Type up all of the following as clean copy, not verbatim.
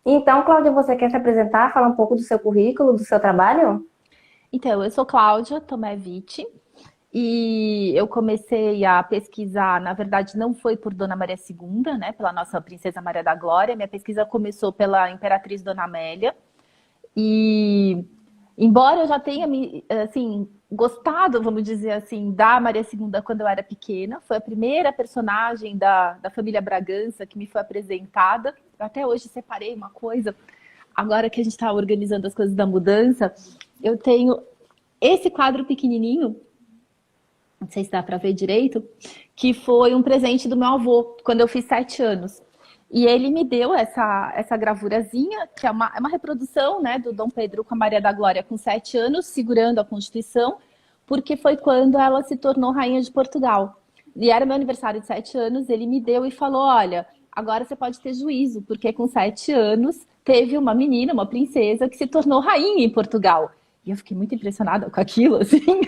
Então, Cláudia, você quer se apresentar, falar um pouco do seu currículo, do seu trabalho? Então, eu sou Cláudia Tomé-Vitti e eu comecei a pesquisar, na verdade, não foi por Dona Maria II, né, pela nossa Princesa Maria da Glória, minha pesquisa começou pela Imperatriz Dona Amélia e, embora eu já tenha, assim, gostado, vamos dizer assim, da Maria II quando eu era pequena, foi a primeira personagem da família Bragança que me foi apresentada, eu até hoje separei uma coisa, agora que a gente está organizando as coisas da mudança, eu tenho esse quadro pequenininho, não sei se dá para ver direito, que foi um presente do meu avô, quando eu fiz 7 anos. E ele me deu essa gravurazinha, que é uma reprodução, né, do Dom Pedro com a Maria da Glória com 7 anos, segurando a Constituição, porque foi quando ela se tornou rainha de Portugal. E era meu aniversário de 7 anos, ele me deu e falou: olha, agora você pode ter juízo, porque com 7 anos teve uma menina, uma princesa, que se tornou rainha em Portugal. E eu fiquei muito impressionada com aquilo, assim,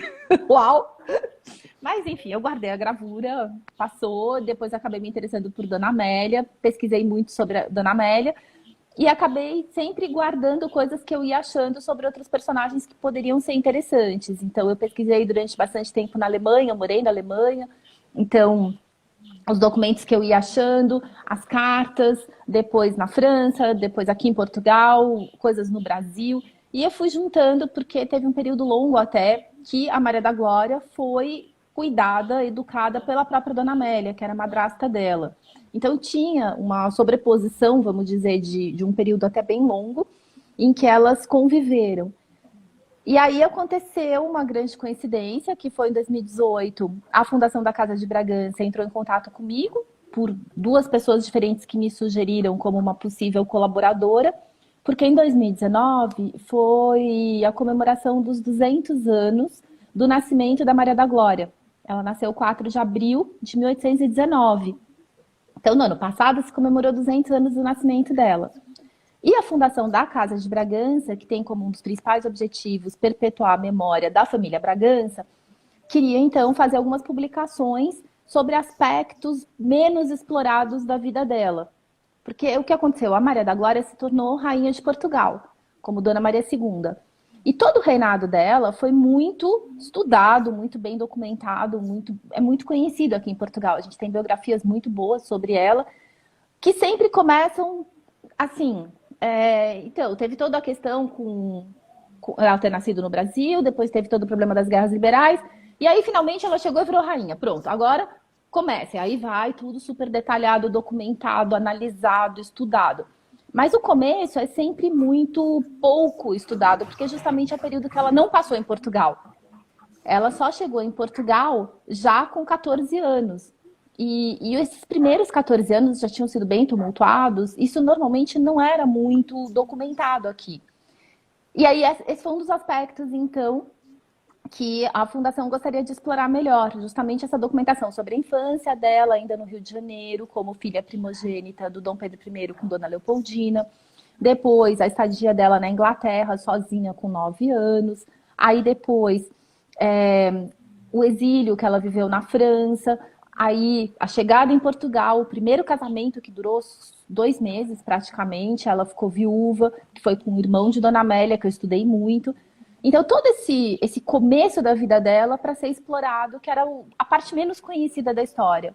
uau! Mas, enfim, eu guardei a gravura, passou, depois acabei me interessando por Dona Amélia, pesquisei muito sobre a Dona Amélia e acabei sempre guardando coisas que eu ia achando sobre outros personagens que poderiam ser interessantes. Então, eu pesquisei durante bastante tempo na Alemanha, eu morei na Alemanha, então os documentos que eu ia achando, as cartas, depois na França, depois aqui em Portugal, coisas no Brasil. E eu fui juntando porque teve um período longo até que a Maria da Glória foi cuidada, educada pela própria Dona Amélia, que era a madrasta dela. Então tinha uma sobreposição, vamos dizer, de um período até bem longo, em que elas conviveram. E aí aconteceu uma grande coincidência, que foi em 2018, a Fundação da Casa de Bragança entrou em contato comigo, por duas pessoas diferentes que me sugeriram como uma possível colaboradora, porque em 2019 foi a comemoração dos 200 anos do nascimento da Maria da Glória. Ela nasceu 4 de abril de 1819. Então, no ano passado, se comemorou 200 anos do nascimento dela. E a Fundação da Casa de Bragança, que tem como um dos principais objetivos perpetuar a memória da família Bragança, queria então fazer algumas publicações sobre aspectos menos explorados da vida dela. Porque o que aconteceu? A Maria da Glória se tornou rainha de Portugal, como Dona Maria II. E todo o reinado dela foi muito estudado, muito bem documentado, é muito conhecido aqui em Portugal. A gente tem biografias muito boas sobre ela, que sempre começam assim. Então, teve toda a questão com ela ter nascido no Brasil, depois teve todo o problema das guerras liberais, e aí finalmente ela chegou e virou rainha. Pronto, agora comece. Aí vai tudo super detalhado, documentado, analisado, estudado. Mas o começo é sempre muito pouco estudado, porque justamente é o período que ela não passou em Portugal. Ela só chegou em Portugal já com 14 anos. E esses primeiros 14 anos já tinham sido bem tumultuados. Isso normalmente não era muito documentado aqui. E aí, esse foi um dos aspectos, então, que a Fundação gostaria de explorar melhor, justamente essa documentação sobre a infância dela, ainda no Rio de Janeiro, como filha primogênita do Dom Pedro I com Dona Leopoldina. Depois, a estadia dela na Inglaterra, sozinha, com 9 anos. Aí, depois, é, o exílio que ela viveu na França. Aí, a chegada em Portugal, o primeiro casamento que durou 2 meses, praticamente. Ela ficou viúva, que foi com o irmão de Dona Amélia, que eu estudei muito. Então, todo esse começo da vida dela para ser explorado, que era a parte menos conhecida da história.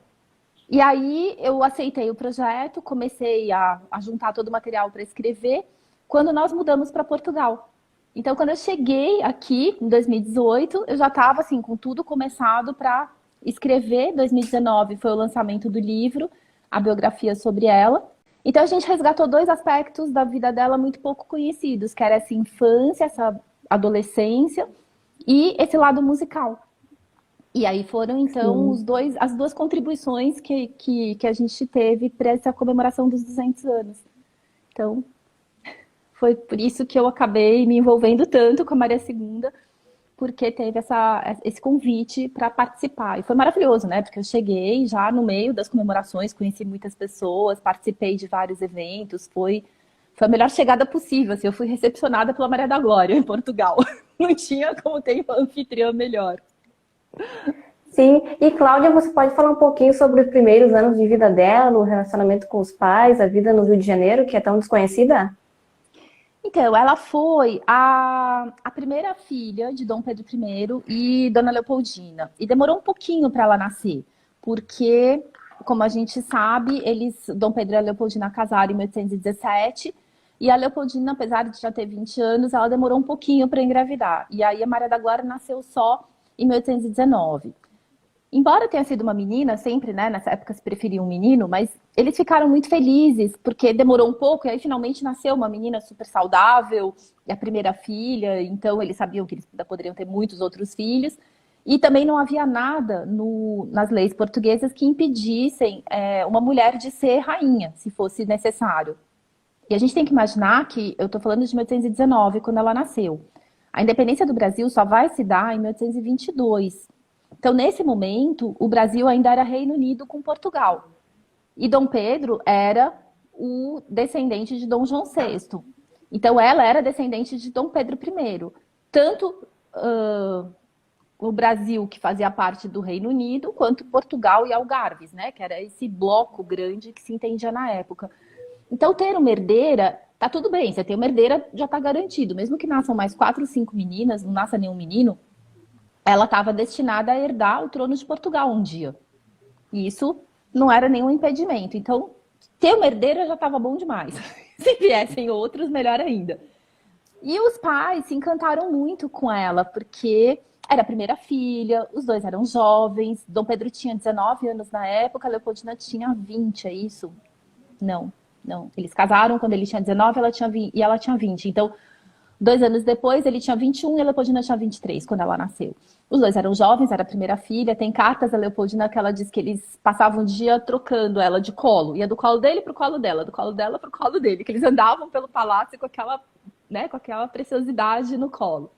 E aí eu aceitei o projeto, comecei a juntar todo o material para escrever, quando nós mudamos para Portugal. Então, quando eu cheguei aqui, em 2018, eu já estava assim, com tudo começado para escrever. 2019 foi o lançamento do livro, a biografia sobre ela. Então, a gente resgatou dois aspectos da vida dela muito pouco conhecidos, que era essa infância, essa adolescência e esse lado musical. E aí foram, então, Sim. as duas contribuições que a gente teve para essa comemoração dos 200 anos. Então, foi por isso que eu acabei me envolvendo tanto com a Maria Segunda, porque teve esse convite para participar. E foi maravilhoso, né? Porque eu cheguei já no meio das comemorações, conheci muitas pessoas, participei de vários eventos, foi a melhor chegada possível. Assim, eu fui recepcionada pela Maria da Glória, em Portugal. Não tinha como ter uma anfitriã melhor. Sim, e Cláudia, você pode falar um pouquinho sobre os primeiros anos de vida dela, o relacionamento com os pais, a vida no Rio de Janeiro, que é tão desconhecida? Então, ela foi a primeira filha de Dom Pedro I e Dona Leopoldina. E demorou um pouquinho para ela nascer, porque, como a gente sabe, Dom Pedro e a Leopoldina casaram em 1817, e a Leopoldina, apesar de já ter 20 anos, ela demorou um pouquinho para engravidar. E aí a Maria da Glória nasceu só em 1819. Embora tenha sido uma menina, sempre, né, nessa época se preferia um menino, mas eles ficaram muito felizes, porque demorou um pouco, e aí finalmente nasceu uma menina super saudável, a primeira filha, então eles sabiam que eles ainda poderiam ter muitos outros filhos, e também não havia nada nas leis portuguesas que impedissem uma mulher de ser rainha, se fosse necessário. E a gente tem que imaginar que, eu estou falando de 1819, quando ela nasceu. A independência do Brasil só vai se dar em 1822. Então, nesse momento, o Brasil ainda era Reino Unido com Portugal. E Dom Pedro era o descendente de Dom João VI. Então, ela era descendente de Dom Pedro I. Tanto o Brasil, que fazia parte do Reino Unido, quanto Portugal e Algarves, né? Que era esse bloco grande que se entendia na época. Então, ter uma herdeira, tá tudo bem. Você tem uma herdeira, já está garantido. Mesmo que nasçam mais 4 ou 5 meninas, não nasça nenhum menino, ela estava destinada a herdar o trono de Portugal um dia. E isso não era nenhum impedimento. Então, ter uma herdeira já estava bom demais. Se viessem outros, melhor ainda. E os pais se encantaram muito com ela, porque era a primeira filha, os dois eram jovens. Dom Pedro tinha 19 anos na época, a Leopoldina tinha 20, é isso? Não, não. Eles casaram quando ele tinha 19 e ela tinha 20. Então, 2 anos depois, ele tinha 21 e a Leopoldina tinha 23, quando ela nasceu. Os dois eram jovens, era a primeira filha. Tem cartas da Leopoldina que ela diz que eles passavam o dia trocando ela de colo. Ia do colo dele pro colo dela, do colo dela pro colo dele. Que eles andavam pelo palácio com aquela, né, com aquela preciosidade no colo.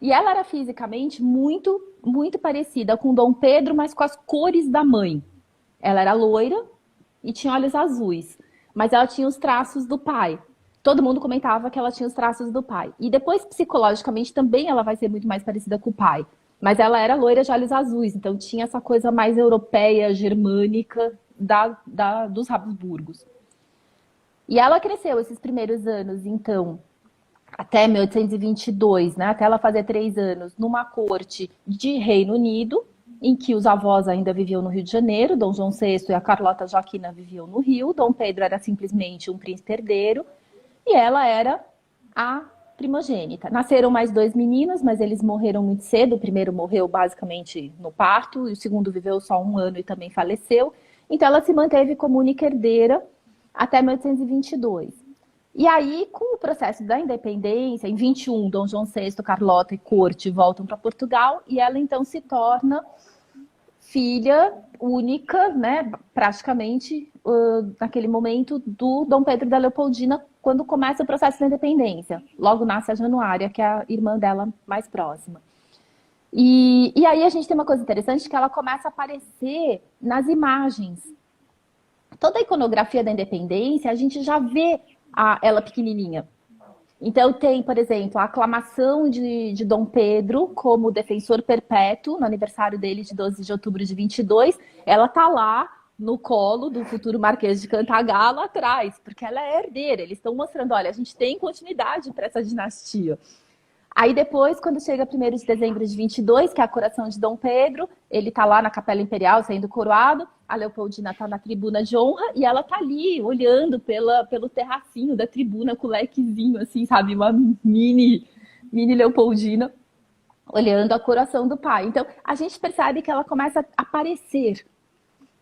E ela era fisicamente muito, muito parecida com Dom Pedro, mas com as cores da mãe. Ela era loira e tinha olhos azuis, mas ela tinha os traços do pai. Todo mundo comentava que ela tinha os traços do pai. E depois, psicologicamente, também ela vai ser muito mais parecida com o pai. Mas ela era loira de olhos azuis, então tinha essa coisa mais europeia, germânica dos Habsburgos. E ela cresceu esses primeiros anos, então, até 1822, né, até ela fazer 3 anos, numa corte de Reino Unido, em que os avós ainda viviam no Rio de Janeiro, Dom João VI e a Carlota Joaquina viviam no Rio, Dom Pedro era simplesmente um príncipe herdeiro, e ela era a primogênita. Nasceram mais 2 meninos, mas eles morreram muito cedo. O primeiro morreu basicamente no parto, e o segundo viveu só 1 ano e também faleceu. Então ela se manteve como única herdeira até 1822. E aí, com o processo da independência, em 21, Dom João VI, Carlota e corte voltam para Portugal, e ela então se torna filha única, né, praticamente, naquele momento, do Dom Pedro da Leopoldina, quando começa o processo da independência. Logo nasce a Januária, que é a irmã dela mais próxima. E aí a gente tem uma coisa interessante, que ela começa a aparecer nas imagens. Toda a iconografia da independência, a gente já vê ela pequenininha. Então tem, por exemplo, a aclamação de Dom Pedro como defensor perpétuo, no aniversário dele de 12 de outubro de 22. Ela tá lá no colo do futuro Marquês de Cantagalo atrás, porque ela é herdeira. Eles estão mostrando, olha, a gente tem continuidade para essa dinastia. Aí depois, quando chega 1º de dezembro de 22, que é a coroação de Dom Pedro, ele tá lá na Capela Imperial sendo coroado, a Leopoldina tá na tribuna de honra e ela tá ali olhando pelo terracinho da tribuna com o lequezinho, assim, sabe? Uma mini Leopoldina olhando a coroação do pai. Então, a gente percebe que ela começa a aparecer.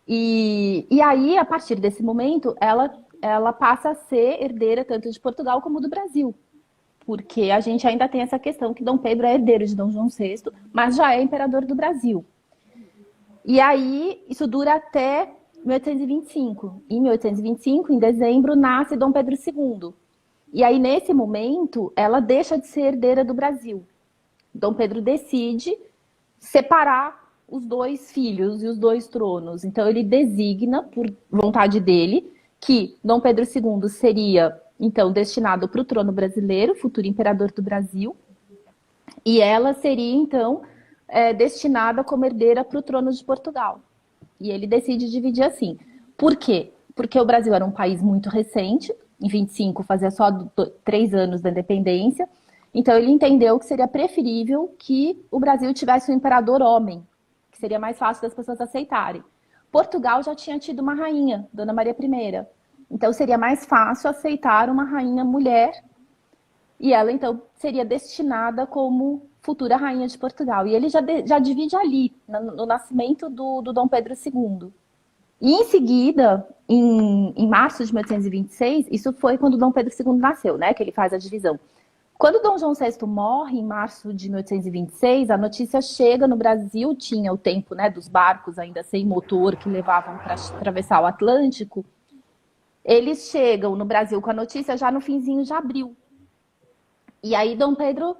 E aí, a partir desse momento, ela passa a ser herdeira tanto de Portugal como do Brasil. Porque a gente ainda tem essa questão que Dom Pedro é herdeiro de Dom João VI, mas já é imperador do Brasil. E aí, isso dura até 1825. Em 1825, em dezembro, nasce Dom Pedro II. E aí, nesse momento, ela deixa de ser herdeira do Brasil. Dom Pedro decide separar os 2 filhos e os 2 tronos. Então, ele designa, por vontade dele, que Dom Pedro II seria, então, destinado para o trono brasileiro, futuro imperador do Brasil. E ela seria, então, destinada como herdeira para o trono de Portugal. E ele decide dividir assim. Por quê? Porque o Brasil era um país muito recente, em 25 fazia só 3 anos da independência, então ele entendeu que seria preferível que o Brasil tivesse um imperador homem, que seria mais fácil das pessoas aceitarem. Portugal já tinha tido uma rainha, Dona Maria I. Então seria mais fácil aceitar uma rainha mulher, e ela então seria destinada como futura rainha de Portugal. E ele já divide ali, no nascimento do Dom Pedro II. E em seguida, em março de 1826, isso foi quando Dom Pedro II nasceu, né? Que ele faz a divisão. Quando Dom João VI morre, em março de 1826, a notícia chega no Brasil, tinha o tempo, né, dos barcos ainda sem motor que levavam para atravessar o Atlântico. Eles chegam no Brasil com a notícia já no finzinho de abril. E aí Dom Pedro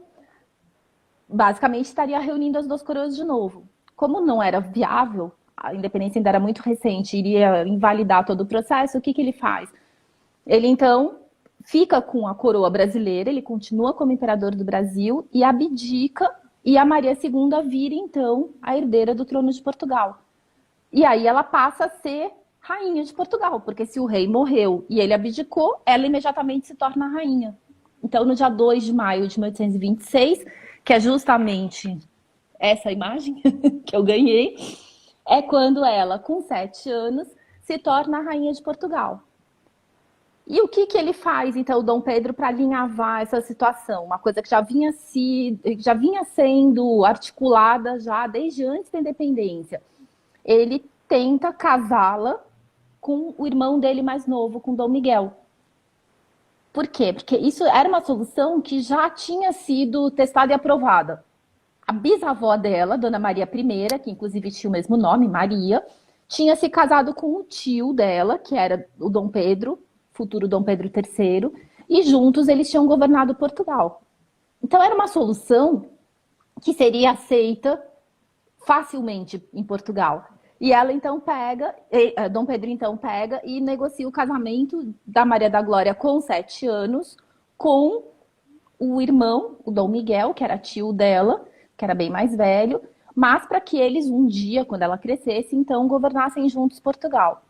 basicamente estaria reunindo as duas coroas de novo. Como não era viável, a independência ainda era muito recente, iria invalidar todo o processo, o que ele faz? Ele então fica com a coroa brasileira, ele continua como imperador do Brasil e abdica, e a Maria II vira então a herdeira do trono de Portugal. E aí ela passa a ser rainha de Portugal, porque se o rei morreu e ele abdicou, ela imediatamente se torna rainha. Então, no dia 2 de maio de 1826, que é justamente essa imagem que eu ganhei, é quando ela, com 7 anos, se torna a rainha de Portugal. E o que ele faz, então, o Dom Pedro, para alinhavar essa situação? Uma coisa que já vinha sendo articulada já desde antes da independência. Ele tenta casá-la com o irmão dele mais novo, com Dom Miguel. Por quê? Porque isso era uma solução que já tinha sido testada e aprovada. A bisavó dela, Dona Maria I, que inclusive tinha o mesmo nome, Maria, tinha se casado com o tio dela, que era o Dom Pedro, futuro Dom Pedro III, e juntos eles tinham governado Portugal. Então era uma solução que seria aceita facilmente em Portugal. E ela então Dom Pedro então pega e negocia o casamento da Maria da Glória com 7 anos com o irmão, o Dom Miguel, que era tio dela, que era bem mais velho, mas para que eles um dia, quando ela crescesse, então governassem juntos Portugal.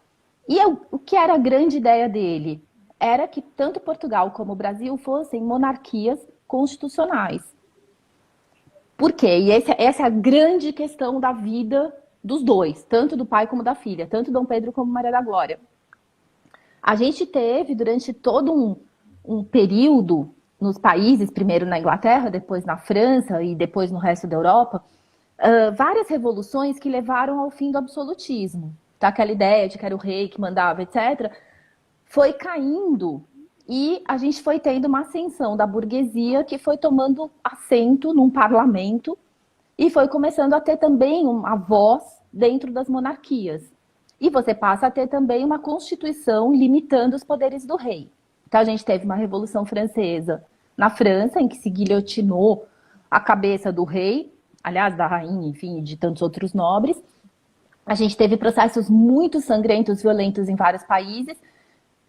E o que era a grande ideia dele? Era que tanto Portugal como o Brasil fossem monarquias constitucionais. Por quê? E essa é a grande questão da vida dos dois, tanto do pai como da filha, tanto Dom Pedro como Maria da Glória. A gente teve, durante todo um período, nos países, primeiro na Inglaterra, depois na França e depois no resto da Europa, várias revoluções que levaram ao fim do absolutismo. Tá? Aquela ideia de que era o rei que mandava, etc., foi caindo e a gente foi tendo uma ascensão da burguesia que foi tomando assento num parlamento e foi começando a ter também uma voz dentro das monarquias. E você passa a ter também uma constituição limitando os poderes do rei. Então a gente teve uma Revolução Francesa na França, em que se guilhotinou a cabeça do rei, aliás, da rainha, enfim, de tantos outros nobres. A gente teve processos muito sangrentos, violentos em vários países.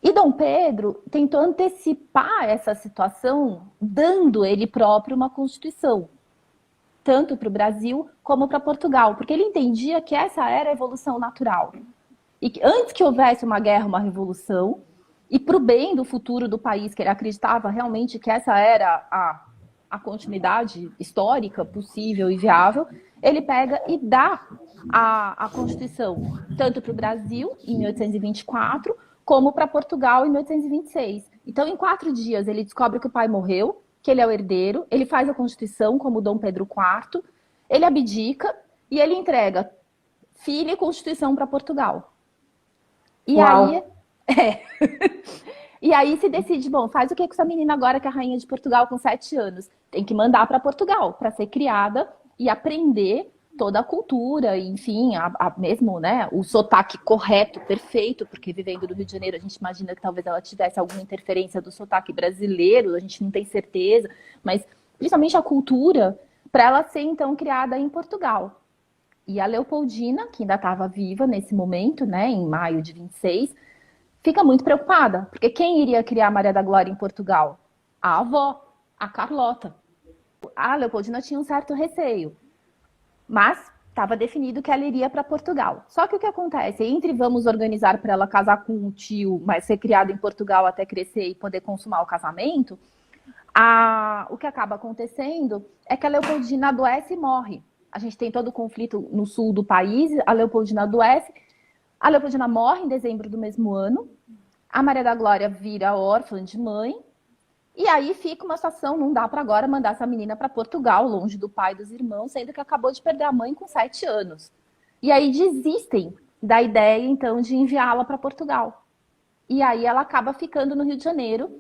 E Dom Pedro tentou antecipar essa situação, dando ele próprio uma constituição, tanto para o Brasil como para Portugal, porque ele entendia que essa era a evolução natural. E que antes que houvesse uma guerra, uma revolução, e para o bem do futuro do país, que ele acreditava realmente que essa era a continuidade histórica possível e viável, ele pega e dá a Constituição, tanto para o Brasil, em 1824, como para Portugal, em 1826. Então, em 4 dias, ele descobre que o pai morreu, que ele é o herdeiro, ele faz a Constituição como Dom Pedro IV, ele abdica e ele entrega filha e Constituição para Portugal. E Uau. aí... E aí se decide, bom, faz o que com essa menina agora que é a rainha de Portugal com 7 anos? Tem que mandar para Portugal, para ser criada e aprender toda a cultura, enfim, mesmo, né, o sotaque correto, perfeito, porque vivendo no Rio de Janeiro a gente imagina que talvez ela tivesse alguma interferência do sotaque brasileiro, a gente não tem certeza, mas principalmente a cultura, para ela ser então criada em Portugal. E a Leopoldina, que ainda estava viva nesse momento, né, em maio de 26, fica muito preocupada, porque quem iria criar a Maria da Glória em Portugal? A avó, a Carlota. A Leopoldina tinha um certo receio. Mas estava definido que ela iria para Portugal. Só que o que acontece? Entre vamos organizar para ela casar com um tio, mas ser criada em Portugal até crescer e poder consumar o casamento, o que acaba acontecendo é que a Leopoldina adoece e morre. A gente tem todo o conflito no sul do país, a Leopoldina adoece, a Leopoldina morre em dezembro do mesmo ano, a Maria da Glória vira órfã de mãe, e aí fica uma situação, não dá para agora mandar essa menina para Portugal, longe do pai e dos irmãos, sendo que acabou de perder a mãe com 7 anos. E aí desistem da ideia, então, de enviá-la para Portugal. E aí ela acaba ficando no Rio de Janeiro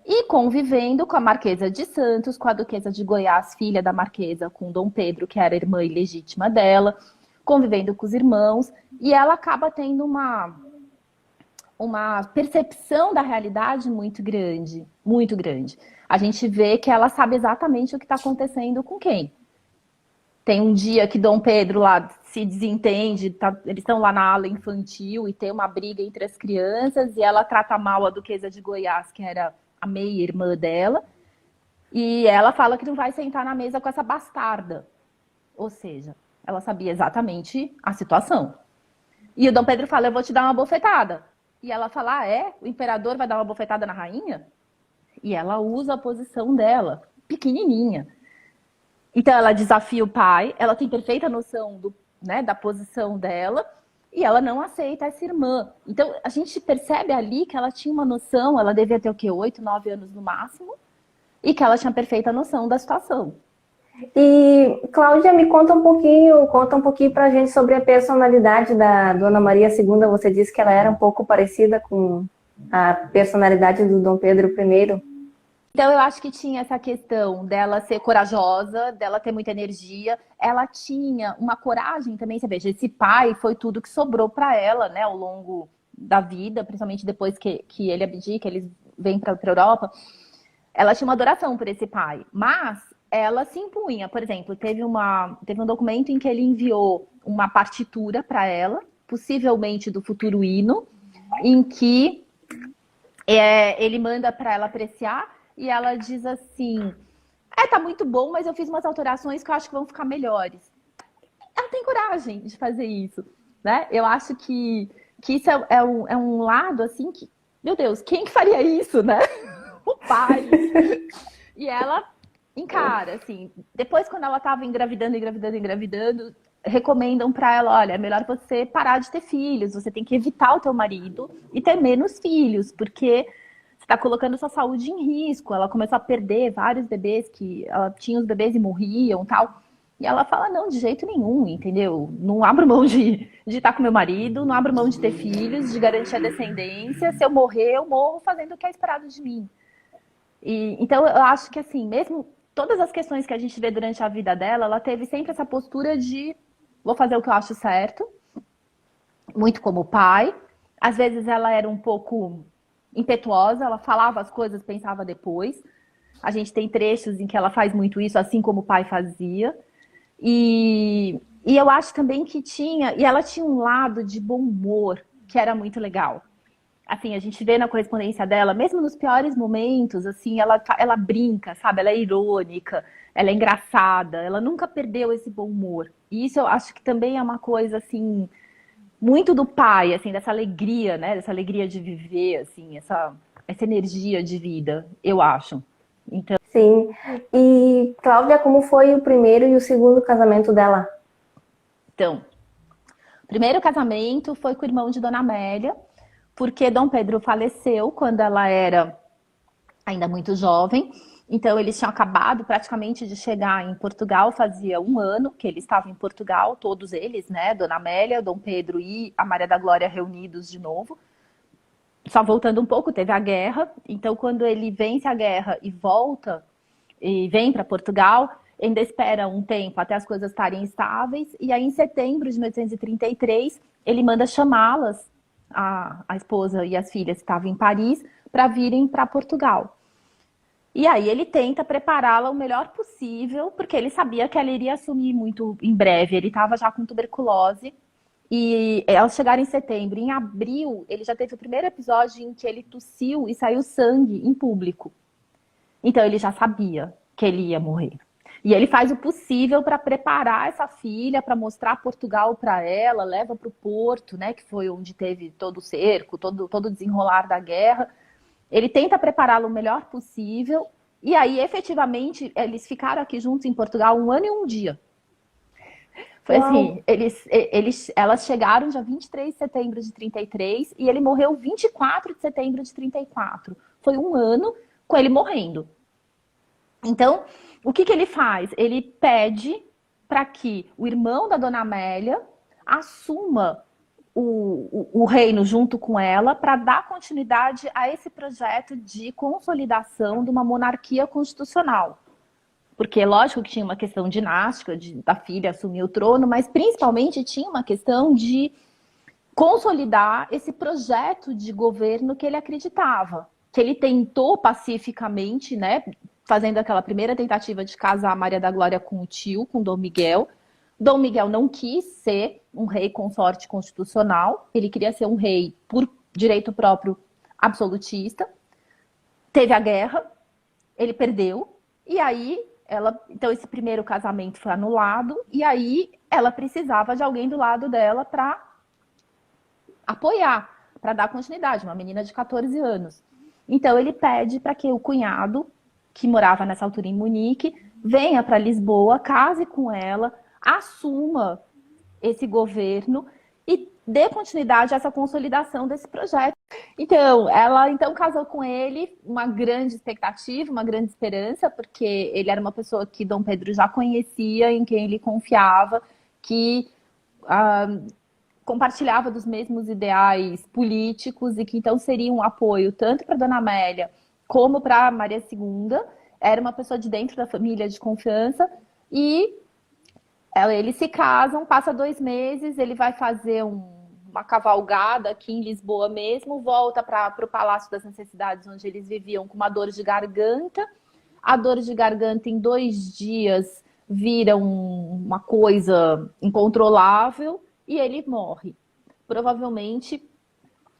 e convivendo com a Marquesa de Santos, com a Duquesa de Goiás, filha da Marquesa, com Dom Pedro, que era irmã ilegítima dela, convivendo com os irmãos, e ela acaba tendo uma percepção da realidade muito grande, muito grande. A gente vê que ela sabe exatamente o que está acontecendo com quem. Tem um dia que Dom Pedro lá se desentende, eles estão lá na ala infantil e tem uma briga entre as crianças e ela trata mal a Duquesa de Goiás, que era a meia-irmã dela, e ela fala que não vai sentar na mesa com essa bastarda. Ou seja, ela sabia exatamente a situação. E o Dom Pedro fala, eu vou te dar uma bofetada. E ela fala, o imperador vai dar uma bofetada na rainha? E ela usa a posição dela, pequenininha. Então ela desafia o pai, ela tem perfeita noção da posição dela, e ela não aceita essa irmã. Então a gente percebe ali que ela tinha uma noção, ela devia ter o quê? 8, 9 anos no máximo, e que ela tinha perfeita noção da situação. E, Cláudia, me conta um pouquinho pra gente sobre a personalidade da Dona Maria II. Você disse que ela era um pouco parecida com a personalidade do Dom Pedro I. Então, eu acho que tinha essa questão dela ser corajosa, dela ter muita energia. Ela tinha uma coragem também, você veja, esse pai foi tudo que sobrou para ela, né, ao longo da vida, principalmente depois que ele abdica, eles vêm para a Europa. Ela tinha uma adoração por esse pai, mas ela se impunha. Por exemplo, teve um documento em que ele enviou uma partitura para ela, possivelmente do futuro hino, em que ele manda para ela apreciar, e ela diz assim, tá muito bom, mas eu fiz umas alterações que eu acho que vão ficar melhores. Ela tem coragem de fazer isso, né? Eu acho que isso é um lado, assim, que, meu Deus, quem que faria isso, né? O pai. E ela encara, assim, depois quando ela estava engravidando, recomendam para ela, olha, é melhor você parar de ter filhos, você tem que evitar o teu marido e ter menos filhos, porque você está colocando sua saúde em risco. Ela começou a perder vários bebês, que ela tinha os bebês e morriam e tal. E ela fala, não, de jeito nenhum, entendeu? Não abro mão de estar com meu marido, não abro mão de ter filhos, de garantir a descendência. Se eu morrer, eu morro fazendo o que é esperado de mim. Então, eu acho que, assim, mesmo todas as questões que a gente vê durante a vida dela, ela teve sempre essa postura de vou fazer o que eu acho certo, muito como pai. Às vezes ela era um pouco impetuosa, ela falava as coisas, pensava depois. A gente tem trechos em que ela faz muito isso, assim como o pai fazia. E eu acho também que ela tinha um lado de bom humor, que era muito legal. Assim, a gente vê na correspondência dela, mesmo nos piores momentos, assim, ela brinca, sabe? Ela é irônica, ela é engraçada, ela nunca perdeu esse bom humor. E isso eu acho que também é uma coisa, assim, muito do pai, assim, dessa alegria, né? Dessa alegria de viver, assim, essa energia de vida, eu acho. Então, sim. E, Cláudia, como foi o primeiro e o segundo casamento dela? Então, o primeiro casamento foi com o irmão de Dona Amélia, porque Dom Pedro faleceu quando ela era ainda muito jovem. Então, eles tinham acabado praticamente de chegar em Portugal, fazia um ano que eles estavam em Portugal, todos eles, né? Dona Amélia, Dom Pedro e a Maria da Glória reunidos de novo. Só voltando um pouco, teve a guerra. Então, quando ele vence a guerra e volta, e vem para Portugal, ainda espera um tempo até as coisas estarem estáveis. E aí, em setembro de 1833, ele manda chamá-las, a esposa e as filhas que estavam em Paris, para virem para Portugal. E aí ele tenta prepará-la o melhor possível, porque ele sabia que ela iria assumir muito em breve. Ele estava já com tuberculose. E ao chegar em setembro, em abril, ele já teve o primeiro episódio em que ele tossiu e saiu sangue em público. Então ele já sabia que ele ia morrer. E ele faz o possível para preparar essa filha, para mostrar Portugal para ela, leva para o Porto, né, que foi onde teve todo o cerco, todo o desenrolar da guerra. Ele tenta prepará-la o melhor possível. E aí, efetivamente, eles ficaram aqui juntos em Portugal 1 ano e 1 dia. Foi Uau! assim, elas chegaram dia 23 de setembro de 33 e ele morreu 24 de setembro de 34. Foi 1 ano com ele morrendo. Então, o que ele faz? Ele pede para que o irmão da Dona Amélia assuma o reino junto com ela para dar continuidade a esse projeto de consolidação de uma monarquia constitucional. Porque, lógico que tinha uma questão dinástica, da filha assumir o trono, mas principalmente tinha uma questão de consolidar esse projeto de governo que ele acreditava. Que ele tentou pacificamente, né, fazendo aquela primeira tentativa de casar a Maria da Glória com o tio, com Dom Miguel. Dom Miguel não quis ser um rei consorte constitucional, ele queria ser um rei por direito próprio absolutista. Teve a guerra, ele perdeu, e aí então esse primeiro casamento foi anulado, e aí ela precisava de alguém do lado dela para apoiar, para dar continuidade, uma menina de 14 anos. Então ele pede para que o cunhado, que morava nessa altura em Munique, venha para Lisboa, case com ela, assuma esse governo e dê continuidade a essa consolidação desse projeto. Então, ela casou com ele, uma grande expectativa, uma grande esperança, porque ele era uma pessoa que Dom Pedro já conhecia, em quem ele confiava, que compartilhava dos mesmos ideais políticos e que então seria um apoio tanto para Dona Amélia como para Maria II. Era uma pessoa de dentro da família, de confiança, e eles se casam, passa 2 meses, ele vai fazer uma cavalgada aqui em Lisboa mesmo, volta para o Palácio das Necessidades, onde eles viviam com uma dor de garganta. A dor de garganta em 2 dias vira uma coisa incontrolável e ele morre. Provavelmente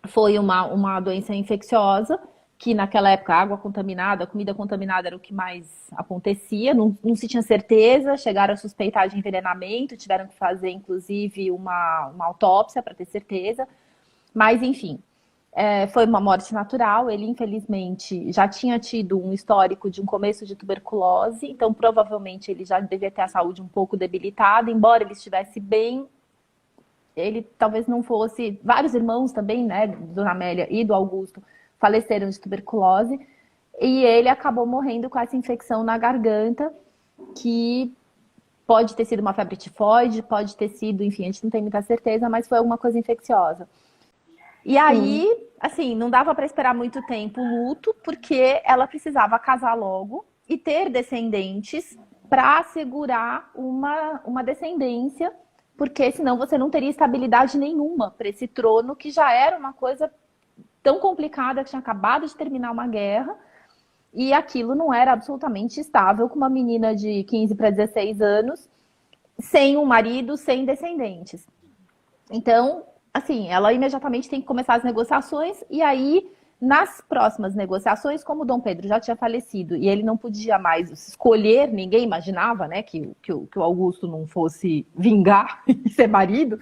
foi uma doença infecciosa, que naquela época água contaminada, comida contaminada era o que mais acontecia, não se tinha certeza, chegaram a suspeitar de envenenamento, tiveram que fazer inclusive uma autópsia para ter certeza, mas enfim, foi uma morte natural. Ele infelizmente já tinha tido um histórico de um começo de tuberculose, então provavelmente ele já devia ter a saúde um pouco debilitada, embora ele estivesse bem, ele talvez não fosse, vários irmãos também, né, Dona Amélia e do Augusto, faleceram de tuberculose, e ele acabou morrendo com essa infecção na garganta, que pode ter sido uma febre tifoide, pode ter sido, enfim, a gente não tem muita certeza, mas foi alguma coisa infecciosa. E aí, assim, não dava para esperar muito tempo o luto, porque ela precisava casar logo e ter descendentes para assegurar uma descendência, porque senão você não teria estabilidade nenhuma para esse trono, que já era uma coisa tão complicada, que tinha acabado de terminar uma guerra, e aquilo não era absolutamente estável, com uma menina de 15 para 16 anos, sem um marido, sem descendentes. Então, assim, ela imediatamente tem que começar as negociações, e aí, nas próximas negociações, como Dom Pedro já tinha falecido, e ele não podia mais escolher, ninguém imaginava, né, que o Augusto não fosse vingar e ser marido,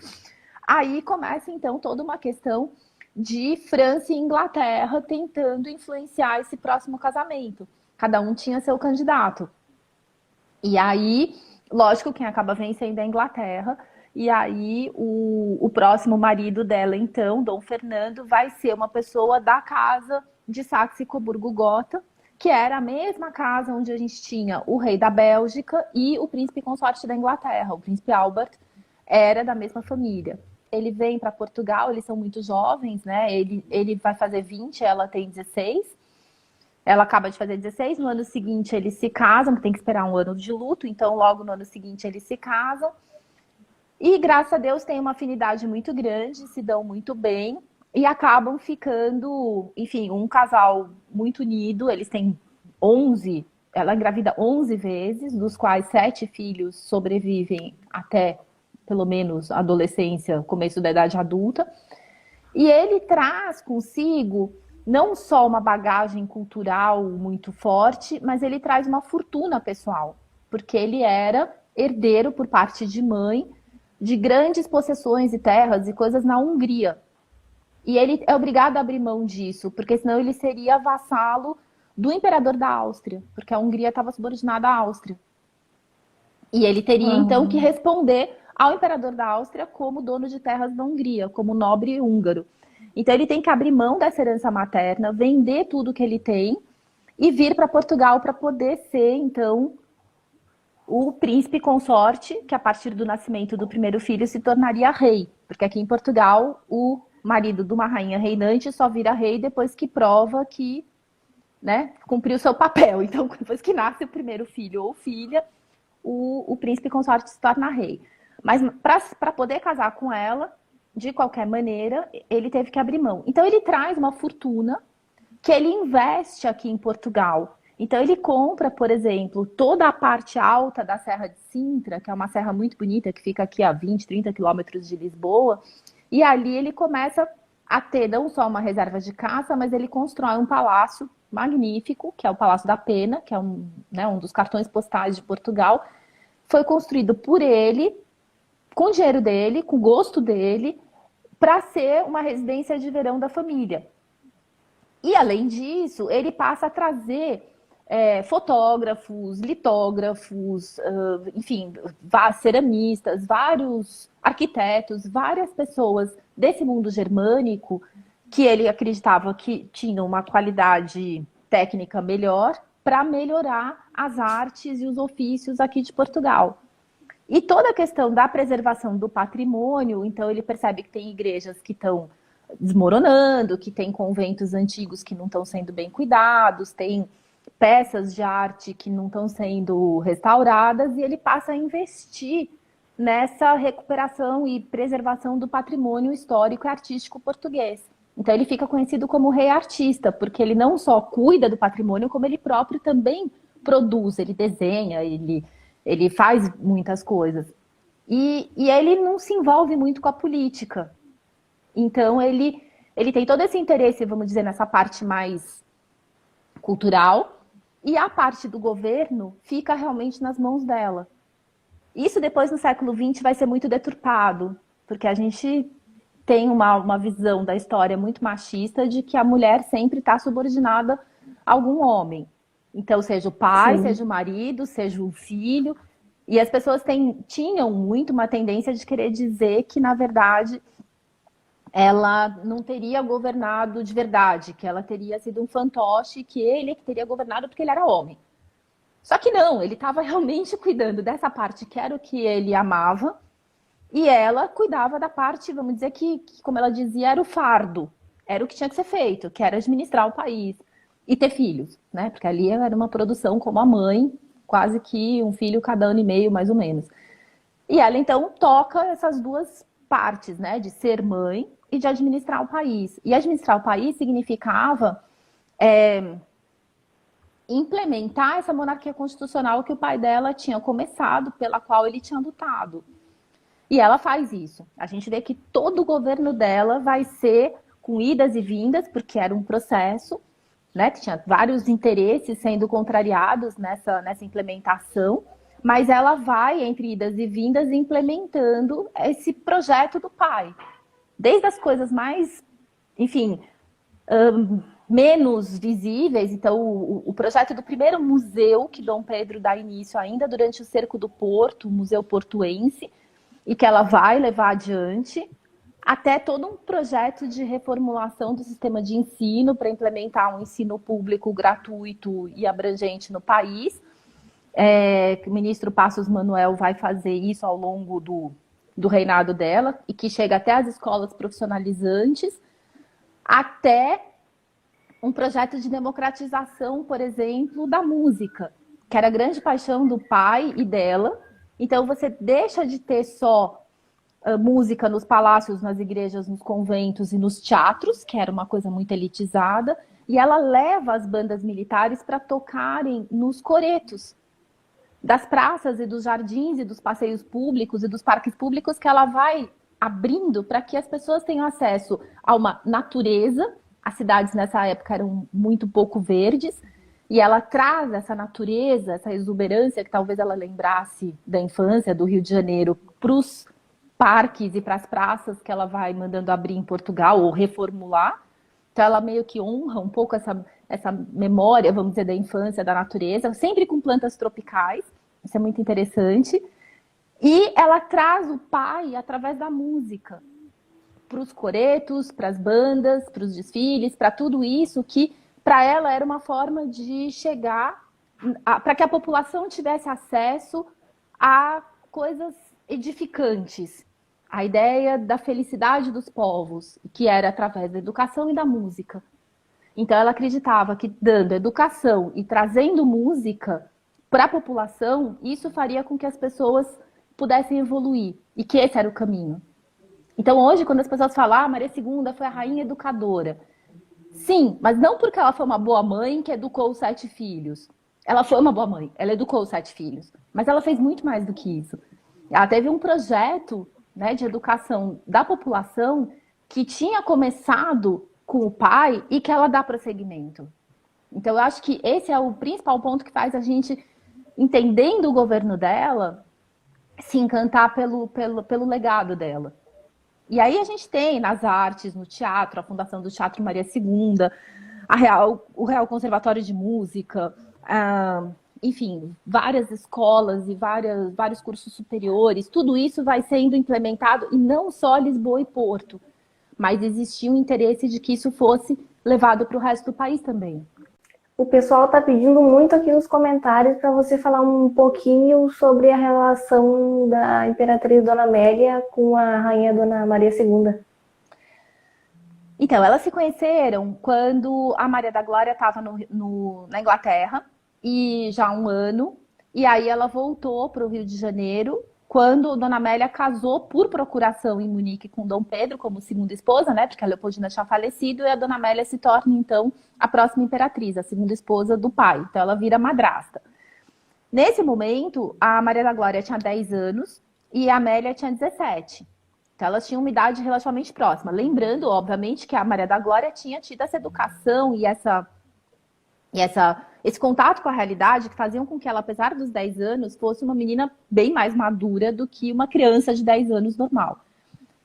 aí começa, então, toda uma questão de França e Inglaterra tentando influenciar esse próximo casamento. Cada um tinha seu candidato. E aí, lógico, quem acaba vencendo é a Inglaterra. E aí, o próximo marido dela, então, Dom Fernando, vai ser uma pessoa da casa de Saxe-Coburgo-Gotha, que era a mesma casa onde a gente tinha o rei da Bélgica e o príncipe consorte da Inglaterra, o príncipe Albert, era da mesma família. Ele vem para Portugal, eles são muito jovens, né? Ele vai fazer 20, ela tem 16. Ela acaba de fazer 16, no ano seguinte eles se casam, tem que esperar 1 ano de luto, então logo no ano seguinte eles se casam. E graças a Deus tem uma afinidade muito grande, se dão muito bem e acabam ficando, enfim, um casal muito unido. Eles têm 11, ela engravida 11 vezes, dos quais 7 filhos sobrevivem até pelo menos adolescência, começo da idade adulta. E ele traz consigo não só uma bagagem cultural muito forte, mas ele traz uma fortuna pessoal. porque ele era herdeiro por parte de mãe de grandes possessões e terras e coisas na Hungria. E ele é obrigado a abrir mão disso, porque senão ele seria vassalo do imperador da Áustria, porque a Hungria estava subordinada à Áustria. E ele teria, então, que responder ao imperador da Áustria como dono de terras da Hungria, como nobre húngaro. Então, ele tem que abrir mão dessa herança materna, vender tudo que ele tem e vir para Portugal para poder ser, então, o príncipe consorte, que a partir do nascimento do primeiro filho se tornaria rei. Porque aqui em Portugal, o marido de uma rainha reinante só vira rei depois que prova que, né, cumpriu seu papel. Então, depois que nasce o primeiro filho ou filha, o príncipe consorte se torna rei. Mas para poder casar com ela, de qualquer maneira, ele teve que abrir mão. Então, ele traz uma fortuna que ele investe aqui em Portugal. Então, ele compra, por exemplo, toda a parte alta da Serra de Sintra, que é uma serra muito bonita, que fica aqui a 20, 30 quilômetros de Lisboa, e ali ele começa a ter não só uma reserva de caça, mas ele constrói um palácio magnífico, que é o Palácio da Pena, que é um dos cartões postais de Portugal. Foi construído por ele, com o dinheiro dele, com o gosto dele, para ser uma residência de verão da família. E, além disso, ele passa a trazer fotógrafos, litógrafos, enfim, ceramistas, vários arquitetos, várias pessoas desse mundo germânico que ele acreditava que tinham uma qualidade técnica melhor para melhorar as artes e os ofícios aqui de Portugal. E toda a questão da preservação do patrimônio, então ele percebe que tem igrejas que estão desmoronando, que tem conventos antigos que não estão sendo bem cuidados, tem peças de arte que não estão sendo restauradas, e ele passa a investir nessa recuperação e preservação do patrimônio histórico e artístico português. Então ele fica conhecido como rei artista, porque ele não só cuida do patrimônio, como ele próprio também produz, ele desenha, ele faz muitas coisas. E ele não se envolve muito com a política. Então ele tem todo esse interesse, vamos dizer, nessa parte mais cultural, e a parte do governo fica realmente nas mãos dela. Isso depois, no século XX, vai ser muito deturpado, porque a gente tem uma visão da história muito machista de que a mulher sempre está subordinada a algum homem. Então, seja o pai, seja o marido, seja o filho. E as pessoas tinham muito uma tendência de querer dizer que, na verdade, ela não teria governado de verdade, que ela teria sido um fantoche, que ele que teria governado porque ele era homem. Só que não, ele estava realmente cuidando dessa parte que era o que ele amava, e ela cuidava da parte, vamos dizer que, como ela dizia, era o fardo, era o que tinha que ser feito, que era administrar o país e ter filhos, né? Porque ali era uma produção como a mãe, quase que um filho cada ano e meio, mais ou menos. E ela, então, toca essas duas partes, né? De ser mãe e de administrar o país. E administrar o país significava implementar essa monarquia constitucional que o pai dela tinha começado, pela qual ele tinha lutado. E ela faz isso. A gente vê que todo o governo dela vai ser com idas e vindas, porque era um processo, né? Tinha vários interesses sendo contrariados nessa implementação, mas ela vai, entre idas e vindas, implementando esse projeto do pai. Desde as coisas mais, enfim, menos visíveis. Então, o projeto do primeiro museu que Dom Pedro dá início ainda durante o Cerco do Porto, o Museu Portuense, e que ela vai levar adiante, até todo um projeto de reformulação do sistema de ensino para implementar um ensino público gratuito e abrangente no país. O ministro Passos Manuel vai fazer isso ao longo do reinado dela, e que chega até as escolas profissionalizantes, até um projeto de democratização, por exemplo, da música, que era a grande paixão do pai e dela. Então você deixa de ter só música nos palácios, nas igrejas, nos conventos e nos teatros, que era uma coisa muito elitizada, e ela leva as bandas militares para tocarem nos coretos das praças e dos jardins e dos passeios públicos e dos parques públicos, que ela vai abrindo para que as pessoas tenham acesso a uma natureza. As cidades nessa época eram muito pouco verdes, E ela traz essa natureza, essa exuberância que talvez ela lembrasse da infância do Rio de Janeiro para os parques e para as praças que ela vai mandando abrir em Portugal ou reformular. Então ela meio que honra um pouco essa memória, vamos dizer, da infância, da natureza, sempre com plantas tropicais. Isso é muito interessante. E ela traz o pai através da música para os coretos, para as bandas, para os desfiles, para tudo isso que para ela era uma forma de chegar, para que a população tivesse acesso a coisas edificantes. A ideia da felicidade dos povos, que era através da educação e da música. Então ela acreditava que dando educação e trazendo música para a população, isso faria com que as pessoas pudessem evoluir e que esse era o caminho. Então hoje, quando as pessoas falam, Maria II foi a rainha educadora. Sim, mas não porque ela foi uma boa mãe que educou os 7 filhos. Ela foi uma boa mãe, ela educou os 7 filhos. Mas ela fez muito mais do que isso. Ela teve um projeto, né, de educação da população que tinha começado com o pai e que ela dá prosseguimento. Então eu acho que esse é o principal ponto que faz a gente, entendendo o governo dela, se encantar pelo legado dela. E aí a gente tem nas artes, no teatro, a fundação do Teatro Maria II, o Real Conservatório de Música, enfim, várias escolas e vários cursos superiores. Tudo isso vai sendo implementado, e não só Lisboa e Porto, mas existia um interesse de que isso fosse levado para o resto do país também. O pessoal está pedindo muito aqui nos comentários para você falar um pouquinho sobre a relação da Imperatriz Dona Amélia com a Rainha Dona Maria II. Então, elas se conheceram quando a Maria da Glória estava na Inglaterra, e já há um ano, e aí ela voltou para o Rio de Janeiro, quando Dona Amélia casou por procuração em Munique com Dom Pedro como segunda esposa, né? Porque a Leopoldina tinha falecido, e a Dona Amélia se torna, então, a próxima imperatriz, a segunda esposa do pai. Então ela vira madrasta. Nesse momento, a Maria da Glória tinha 10 anos e a Amélia tinha 17. Então elas tinham uma idade relativamente próxima. Lembrando, obviamente, que a Maria da Glória tinha tido essa educação e esse contato com a realidade que faziam com que ela, apesar dos 10 anos, fosse uma menina bem mais madura do que uma criança de 10 anos normal.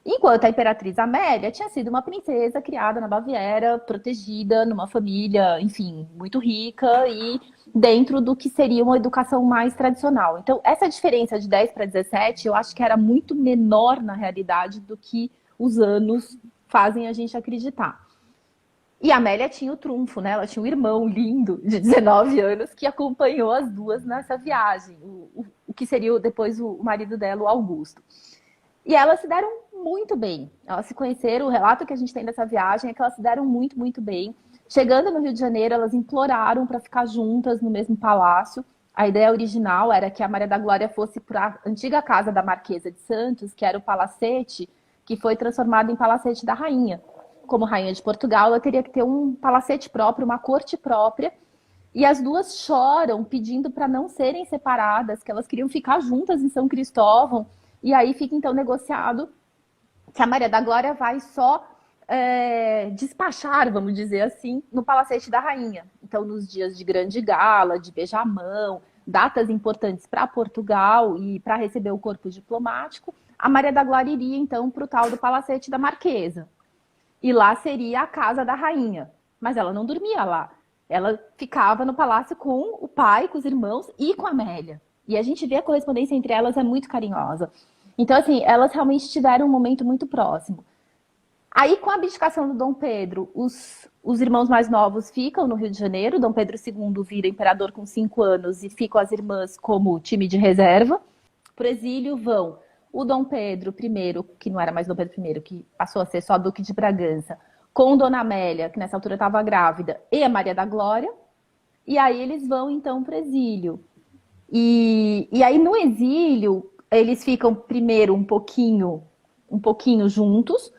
Enquanto a Imperatriz Amélia tinha sido uma princesa criada na Baviera, protegida numa família, enfim, muito rica e dentro do que seria uma educação mais tradicional. Então, essa diferença de 10 para 17, eu acho que era muito menor na realidade do que os anos fazem a gente acreditar. E a Amélia tinha o trunfo, né? Ela tinha um irmão lindo de 19 anos que acompanhou as duas nessa viagem, o que seria depois o marido dela, o Augusto. E elas se deram muito bem. Elas se conheceram, o relato que a gente tem dessa viagem é que elas se deram muito, muito bem. Chegando no Rio de Janeiro, elas imploraram para ficar juntas no mesmo palácio. A ideia original era que a Maria da Glória fosse para a antiga casa da Marquesa de Santos, que era o palacete, que foi transformado em palacete da rainha. Como rainha de Portugal, ela teria que ter um palacete próprio, uma corte própria. E as duas choram, pedindo para não serem separadas, que elas queriam ficar juntas em São Cristóvão. E aí fica, então, negociado que a Maria da Glória vai só despachar, vamos dizer assim, no palacete da rainha. Então, nos dias de grande gala, de beijamão, datas importantes para Portugal e para receber o corpo diplomático, a Maria da Glória iria, então, para o tal do palacete da Marquesa. E lá seria a casa da rainha. Mas ela não dormia lá. Ela ficava no palácio com o pai, com os irmãos e com a Amélia. E a gente vê a correspondência entre elas é muito carinhosa. Então, assim, elas realmente tiveram um momento muito próximo. Aí, com a abdicação do Dom Pedro, os irmãos mais novos ficam no Rio de Janeiro. Dom Pedro II vira imperador com 5 anos e ficam as irmãs como time de reserva. Para o exílio vão o Dom Pedro I, que não era mais Dom Pedro I, que passou a ser só Duque de Bragança, com Dona Amélia, que nessa altura estava grávida, e a Maria da Glória. E aí eles vão, então, para o exílio. E aí, no exílio, eles ficam primeiro um pouquinho juntos,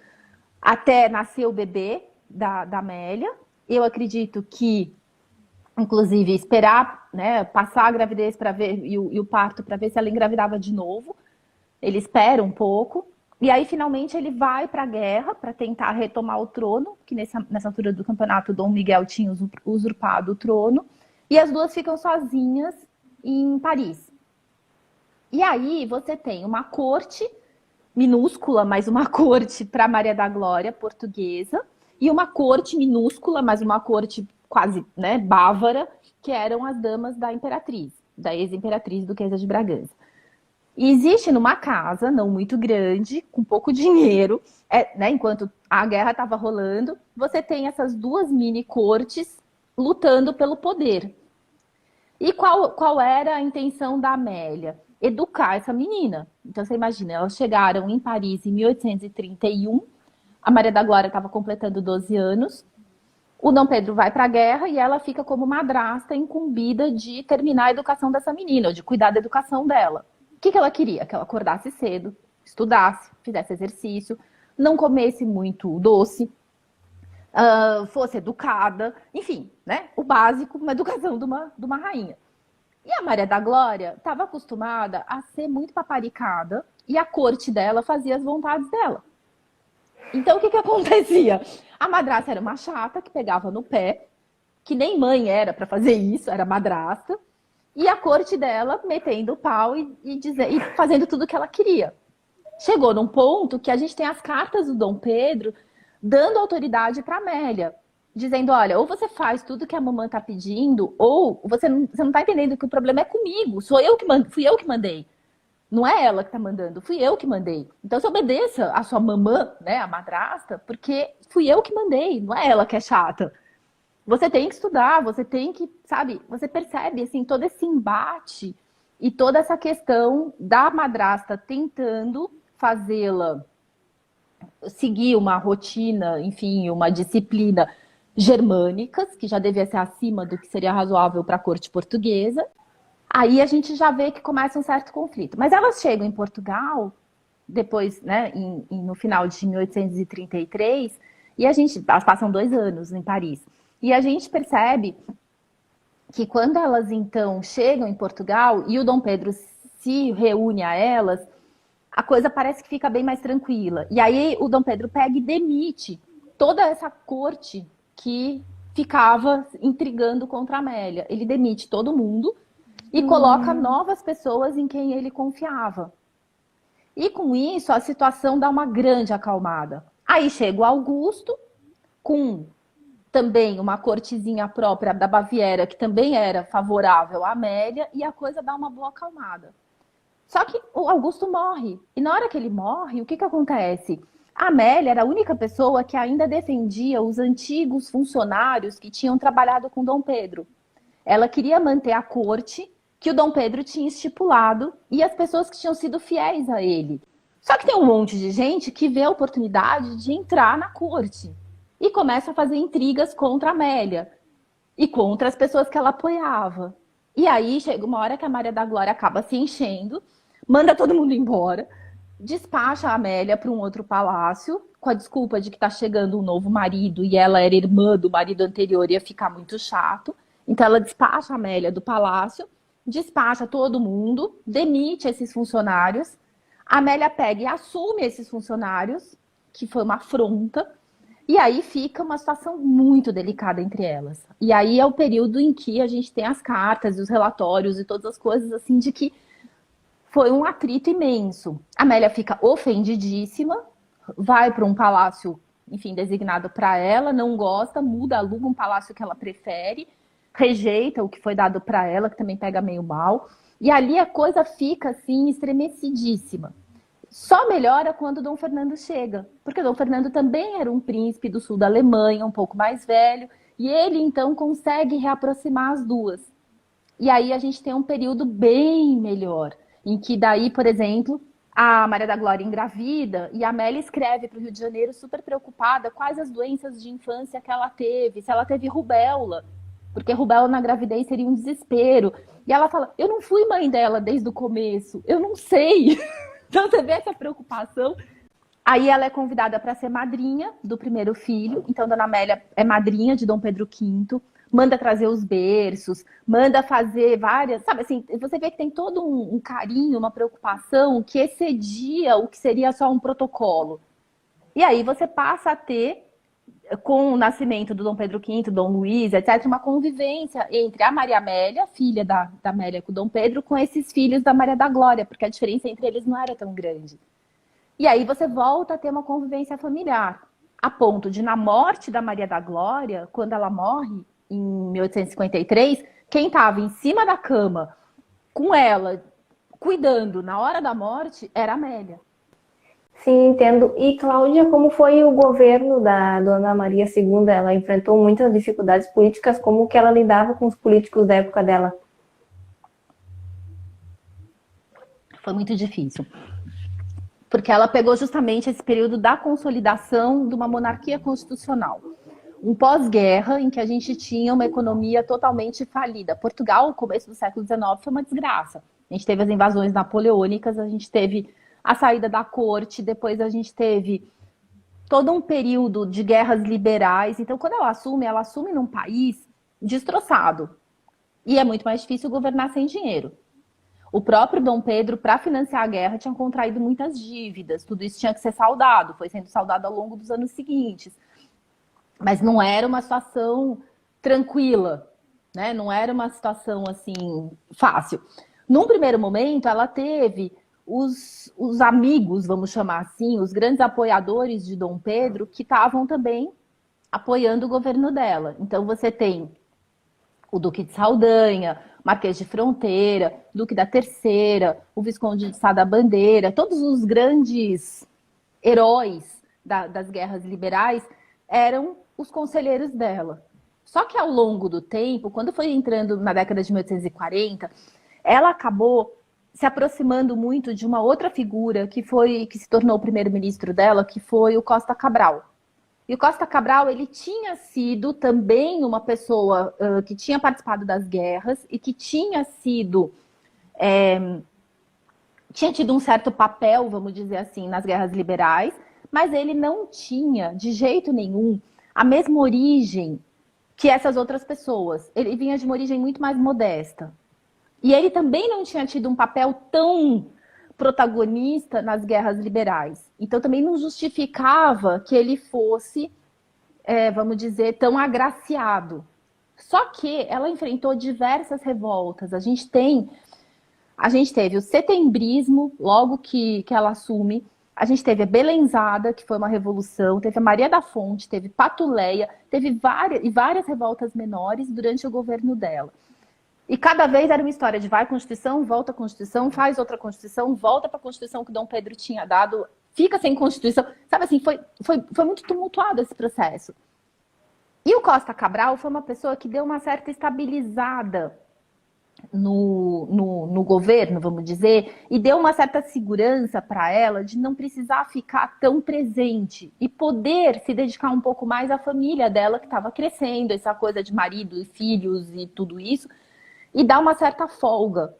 até nascer o bebê da Amélia. Eu acredito que, inclusive, esperar, né, passar a gravidez para ver e o parto para ver se ela engravidava de novo. Ele espera um pouco. E aí, finalmente, ele vai para a guerra para tentar retomar o trono, que nessa altura do campeonato, Dom Miguel tinha usurpado o trono. E as duas ficam sozinhas em Paris. E aí você tem uma corte minúscula, mas uma corte para Maria da Glória portuguesa, e uma corte minúscula, mas uma corte quase, né, bávara, que eram as damas da imperatriz, da ex-imperatriz Duquesa de Bragança. E existe numa casa, não muito grande, com pouco dinheiro, né, enquanto a guerra estava rolando, você tem essas duas mini cortes lutando pelo poder. E qual era a intenção da Amélia? Educar essa menina. Então você imagina, elas chegaram em Paris em 1831, a Maria da Glória estava completando 12 anos, o Dom Pedro vai para a guerra e ela fica como madrasta incumbida de terminar a educação dessa menina, ou de cuidar da educação dela. O que ela queria? Que ela acordasse cedo, estudasse, fizesse exercício, não comesse muito doce, fosse educada, enfim, né? O básico, uma educação de uma rainha. E a Maria da Glória estava acostumada a ser muito paparicada e a corte dela fazia as vontades dela. Então, o que acontecia? A madrasta era uma chata que pegava no pé, que nem mãe era para fazer isso, era madrasta, e a corte dela metendo o pau e fazendo tudo o que ela queria. Chegou num ponto que a gente tem as cartas do Dom Pedro dando autoridade para Amélia, dizendo, olha, ou você faz tudo que a mamãe está pedindo, ou você não está entendendo que o problema é comigo, fui eu que mandei. Não é ela que está mandando, fui eu que mandei. Então você obedeça a sua mamã, né, a madrasta, porque fui eu que mandei, não é ela que é chata. Você tem que estudar, você tem que, sabe, você percebe assim todo esse embate e toda essa questão da madrasta tentando fazê-la seguir uma rotina, enfim, uma disciplina germânicas, que já devia ser acima do que seria razoável para a corte portuguesa. Aí a gente já vê que começa um certo conflito. Mas elas chegam em Portugal, depois, né, no final de 1833, e elas passam 2 anos em Paris. E a gente percebe que quando elas então chegam em Portugal e o Dom Pedro se reúne a elas, a coisa parece que fica bem mais tranquila. E aí o Dom Pedro pega e demite toda essa corte que ficava intrigando contra a Amélia. Ele demite todo mundo e coloca novas pessoas em quem ele confiava. E com isso, a situação dá uma grande acalmada. Aí chega o Augusto, com também uma cortezinha própria da Baviera, que também era favorável à Amélia, e a coisa dá uma boa acalmada. Só que o Augusto morre. E na hora que ele morre, o que acontece? A Amélia era a única pessoa que ainda defendia os antigos funcionários que tinham trabalhado com Dom Pedro. Ela queria manter a corte que o Dom Pedro tinha estipulado e as pessoas que tinham sido fiéis a ele. Só que tem um monte de gente que vê a oportunidade de entrar na corte e começa a fazer intrigas contra a Amélia e contra as pessoas que ela apoiava. E aí chega uma hora que a Maria da Glória acaba se enchendo, manda todo mundo embora, despacha a Amélia para um outro palácio, com a desculpa de que está chegando um novo marido e ela era irmã do marido anterior e ia ficar muito chato. Então ela despacha a Amélia do palácio, despacha todo mundo, demite esses funcionários. A Amélia pega e assume esses funcionários, que foi uma afronta, e aí fica uma situação muito delicada entre elas. E aí é o período em que a gente tem as cartas e os relatórios e todas as coisas assim de que foi um atrito imenso. A Amélia fica ofendidíssima, vai para um palácio, enfim, designado para ela, não gosta, muda, aluga um palácio que ela prefere, rejeita o que foi dado para ela, que também pega meio mal. E ali a coisa fica assim estremecidíssima. Só melhora quando Dom Fernando chega, porque Dom Fernando também era um príncipe do sul da Alemanha, um pouco mais velho, e ele então consegue reaproximar as duas. E aí a gente tem um período bem melhor, em que daí, por exemplo, a Maria da Glória engravida e a Amélia escreve para o Rio de Janeiro super preocupada quais as doenças de infância que ela teve, se ela teve rubéola, porque rubéola na gravidez seria um desespero. E ela fala, eu não fui mãe dela desde o começo, eu não sei. Então você vê essa preocupação. Aí ela é convidada para ser madrinha do primeiro filho. Então Dona Amélia é madrinha de Dom Pedro V. Manda trazer os berços, manda fazer várias... Sabe assim, você vê que tem todo um carinho, uma preocupação que excedia o que seria só um protocolo. E aí você passa a ter com o nascimento do Dom Pedro V, Dom Luís, etc., uma convivência entre a Maria Amélia, filha da Amélia com o Dom Pedro, com esses filhos da Maria da Glória, porque a diferença entre eles não era tão grande. E aí você volta a ter uma convivência familiar, a ponto de, na morte da Maria da Glória, quando ela morre, em 1853, quem estava em cima da cama com ela, cuidando na hora da morte, era a Amélia. Sim, entendo. E, Cláudia, como foi o governo da Dona Maria II? Ela enfrentou muitas dificuldades políticas, como que ela lidava com os políticos da época dela? Foi muito difícil. Porque ela pegou justamente esse período da consolidação de uma monarquia constitucional. Um pós-guerra em que a gente tinha uma economia totalmente falida. Portugal, no começo do século XIX, foi uma desgraça. A gente teve as invasões napoleônicas, a gente teve a saída da corte, depois a gente teve todo um período de guerras liberais. Então, quando ela assume num país destroçado. E é muito mais difícil governar sem dinheiro. O próprio Dom Pedro, para financiar a guerra, tinha contraído muitas dívidas. Tudo isso tinha que ser saldado, foi sendo saldado ao longo dos anos seguintes. Mas não era uma situação tranquila, né? Não era uma situação assim fácil. Num primeiro momento, ela teve os amigos, vamos chamar assim, os grandes apoiadores de Dom Pedro, que estavam também apoiando o governo dela. Então você tem o Duque de Saldanha, Marquês de Fronteira, Duque da Terceira, o Visconde de Sá da Bandeira, todos os grandes heróis das guerras liberais eram os conselheiros dela. Só que ao longo do tempo, quando foi entrando na década de 1840, ela acabou se aproximando muito de uma outra figura que se tornou o primeiro-ministro dela, que foi o Costa Cabral. E o Costa Cabral, ele tinha sido também uma pessoa que tinha participado das guerras e que tinha tido um certo papel, vamos dizer assim, nas guerras liberais, mas ele não tinha, de jeito nenhum, a mesma origem que essas outras pessoas. Ele vinha de uma origem muito mais modesta. E ele também não tinha tido um papel tão protagonista nas guerras liberais. Então também não justificava que ele fosse, vamos dizer, tão agraciado. Só que ela enfrentou diversas revoltas. A gente teve o setembrismo, logo que ela assume. A gente teve a Belenzada, que foi uma revolução. Teve a Maria da Fonte, teve Patuleia. Teve várias revoltas menores durante o governo dela. E cada vez era uma história de vai à Constituição, volta à Constituição, faz outra Constituição, volta para a Constituição que Dom Pedro tinha dado, fica sem Constituição. Sabe assim, foi muito tumultuado esse processo. E o Costa Cabral foi uma pessoa que deu uma certa estabilizada no governo, vamos dizer, e deu uma certa segurança para ela de não precisar ficar tão presente e poder se dedicar um pouco mais à família dela que estava crescendo, essa coisa de marido e filhos e tudo isso, e dar uma certa folga.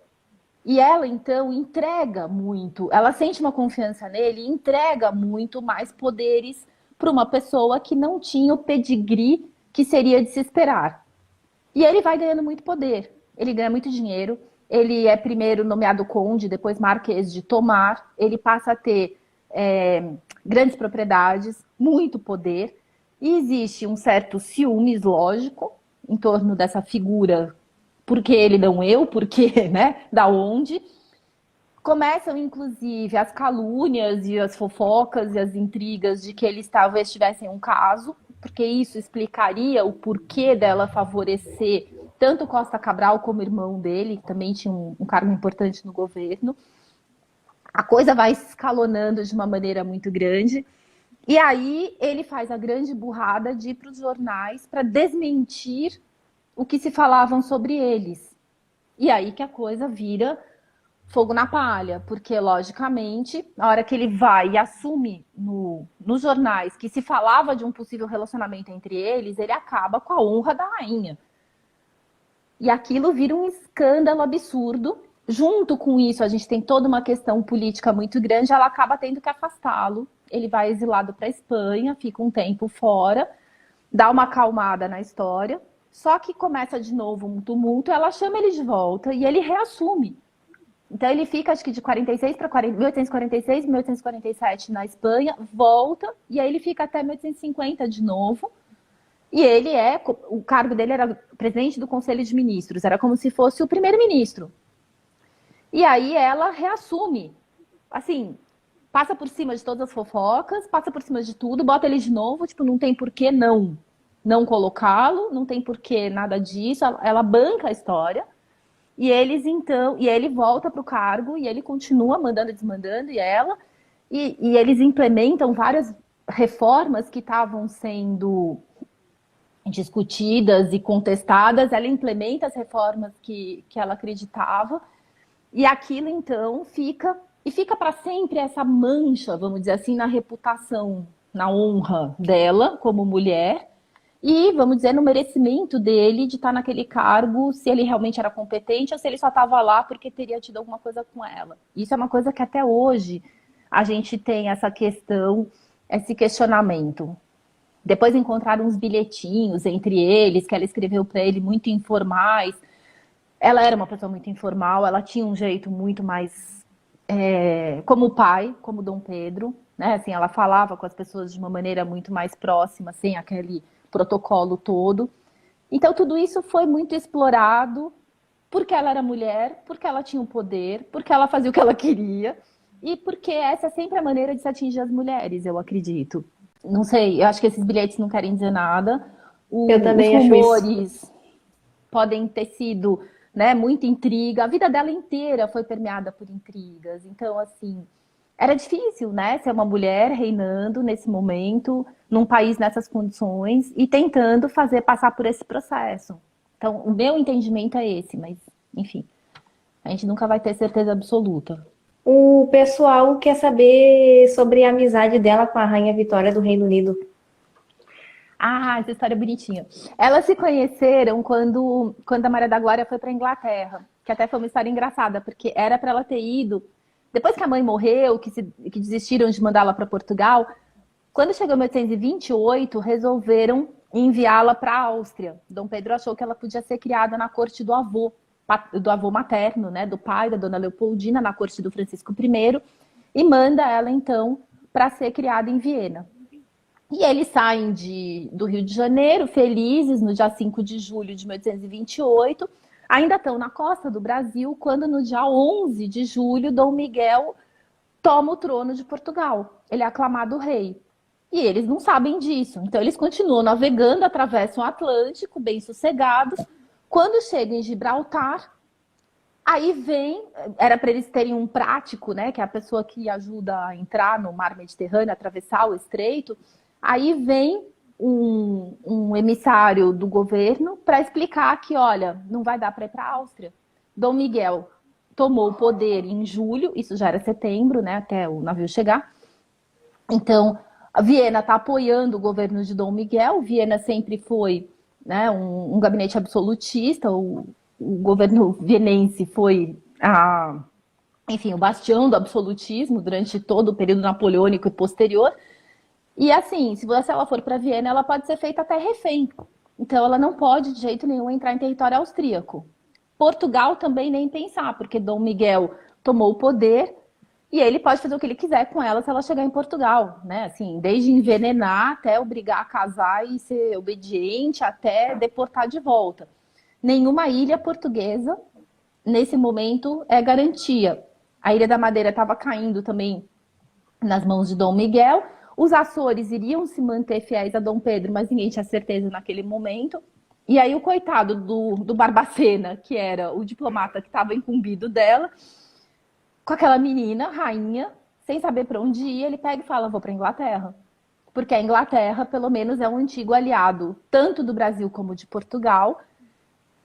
E ela, então, entrega muito, ela sente uma confiança nele e entrega muito mais poderes para uma pessoa que não tinha o pedigree que seria de se esperar. E ele vai ganhando muito poder, ele ganha muito dinheiro, ele é primeiro nomeado conde, depois marquês de Tomar, ele passa a ter grandes propriedades, muito poder, e existe um certo ciúmes, lógico, em torno dessa figura. Porque ele não eu, porque, né? Da onde? Começam, inclusive, as calúnias e as fofocas e as intrigas de que eles talvez tivessem um caso, porque isso explicaria o porquê dela favorecer tanto Costa Cabral como o irmão dele, que também tinha um cargo importante no governo. A coisa vai se escalonando de uma maneira muito grande. E aí ele faz a grande burrada de ir para os jornais para desmentir o que se falavam sobre eles. E aí que a coisa vira fogo na palha, porque, logicamente, na hora que ele vai e assume nos jornais que se falava de um possível relacionamento entre eles, ele acaba com a honra da rainha. E aquilo vira um escândalo absurdo. Junto com isso, a gente tem toda uma questão política muito grande, ela acaba tendo que afastá-lo. Ele vai exilado para a Espanha, fica um tempo fora, dá uma acalmada na história. Só que começa de novo um tumulto, ela chama ele de volta e ele reassume. Então ele fica, acho que de 46 para 1846, 1847 na Espanha, volta, e aí ele fica até 1850 de novo, E o cargo dele era presidente do Conselho de Ministros, era como se fosse o primeiro-ministro. E aí ela reassume, assim, passa por cima de todas as fofocas, passa por cima de tudo, bota ele de novo, tipo, não tem por que não colocá-lo, não tem por que nada disso, ela banca a história. E ele volta para o cargo e ele continua mandando e desmandando, e eles implementam várias reformas que estavam sendo discutidas e contestadas, ela implementa as reformas que ela acreditava, e aquilo então fica para sempre essa mancha, vamos dizer assim, na reputação, na honra dela como mulher, e, vamos dizer, no merecimento dele de estar naquele cargo, se ele realmente era competente ou se ele só estava lá porque teria tido alguma coisa com ela. Isso é uma coisa que até hoje a gente tem essa questão, esse questionamento. Depois encontraram uns bilhetinhos entre eles, que ela escreveu para ele, muito informais. Ela era uma pessoa muito informal, ela tinha um jeito muito mais como o pai, como Dom Pedro, né? Assim, ela falava com as pessoas de uma maneira muito mais próxima, sem aquele protocolo todo. Então, tudo isso foi muito explorado porque ela era mulher, porque ela tinha um poder, porque ela fazia o que ela queria e porque essa é sempre a maneira de se atingir as mulheres, eu acredito. Não sei, eu acho que esses bilhetes não querem dizer nada. Eu Os também acho isso. rumores podem ter sido, né, muita intriga. A vida dela inteira foi permeada por intrigas. Então, assim, era difícil, né, ser uma mulher reinando nesse momento, num país nessas condições e tentando passar por esse processo. Então, o meu entendimento é esse, mas, enfim, a gente nunca vai ter certeza absoluta. O pessoal quer saber sobre a amizade dela com a Rainha Vitória do Reino Unido. Ah, essa história é bonitinha. Elas se conheceram quando a Maria da Glória foi para a Inglaterra, que até foi uma história engraçada, porque era para ela ter ido. Depois que a mãe morreu, que desistiram de mandá-la para Portugal, quando chegou em 1828, resolveram enviá-la para a Áustria. Dom Pedro achou que ela podia ser criada na corte do avô materno, né, do pai da Dona Leopoldina, na corte do Francisco I, e manda ela, então, para ser criada em Viena. E eles saem do Rio de Janeiro, felizes, no dia 5 de julho de 1828. Ainda estão na costa do Brasil, quando no dia 11 de julho, Dom Miguel toma o trono de Portugal. Ele é aclamado rei. E eles não sabem disso. Então, eles continuam navegando, atravessam o Atlântico, bem sossegados. Quando chegam em Gibraltar, aí era para eles terem um prático, né, que é a pessoa que ajuda a entrar no mar Mediterrâneo, atravessar o estreito. Aí vem um emissário do governo para explicar que, olha, não vai dar para ir para a Áustria. Dom Miguel tomou o poder em julho, isso já era setembro, né, até o navio chegar. Então, a Viena está apoiando o governo de Dom Miguel. Viena sempre foi, né, um gabinete absolutista. O governo vienense foi enfim, o bastião do absolutismo durante todo o período napoleônico e posterior. E assim, se ela for para Viena, ela pode ser feita até refém. Então, ela não pode, de jeito nenhum, entrar em território austríaco. Portugal também nem pensar, porque Dom Miguel tomou o poder e ele pode fazer o que ele quiser com ela se ela chegar em Portugal, né? Assim, desde envenenar até obrigar a casar e ser obediente, até deportar de volta. Nenhuma ilha portuguesa, nesse momento, é garantia. A Ilha da Madeira estava caindo também nas mãos de Dom Miguel. Os Açores iriam se manter fiéis a Dom Pedro, mas ninguém tinha certeza naquele momento. E aí o coitado do Barbacena, que era o diplomata que estava incumbido dela, com aquela menina, rainha, sem saber para onde ir, ele pega e fala, vou para a Inglaterra. Porque a Inglaterra, pelo menos, é um antigo aliado, tanto do Brasil como de Portugal.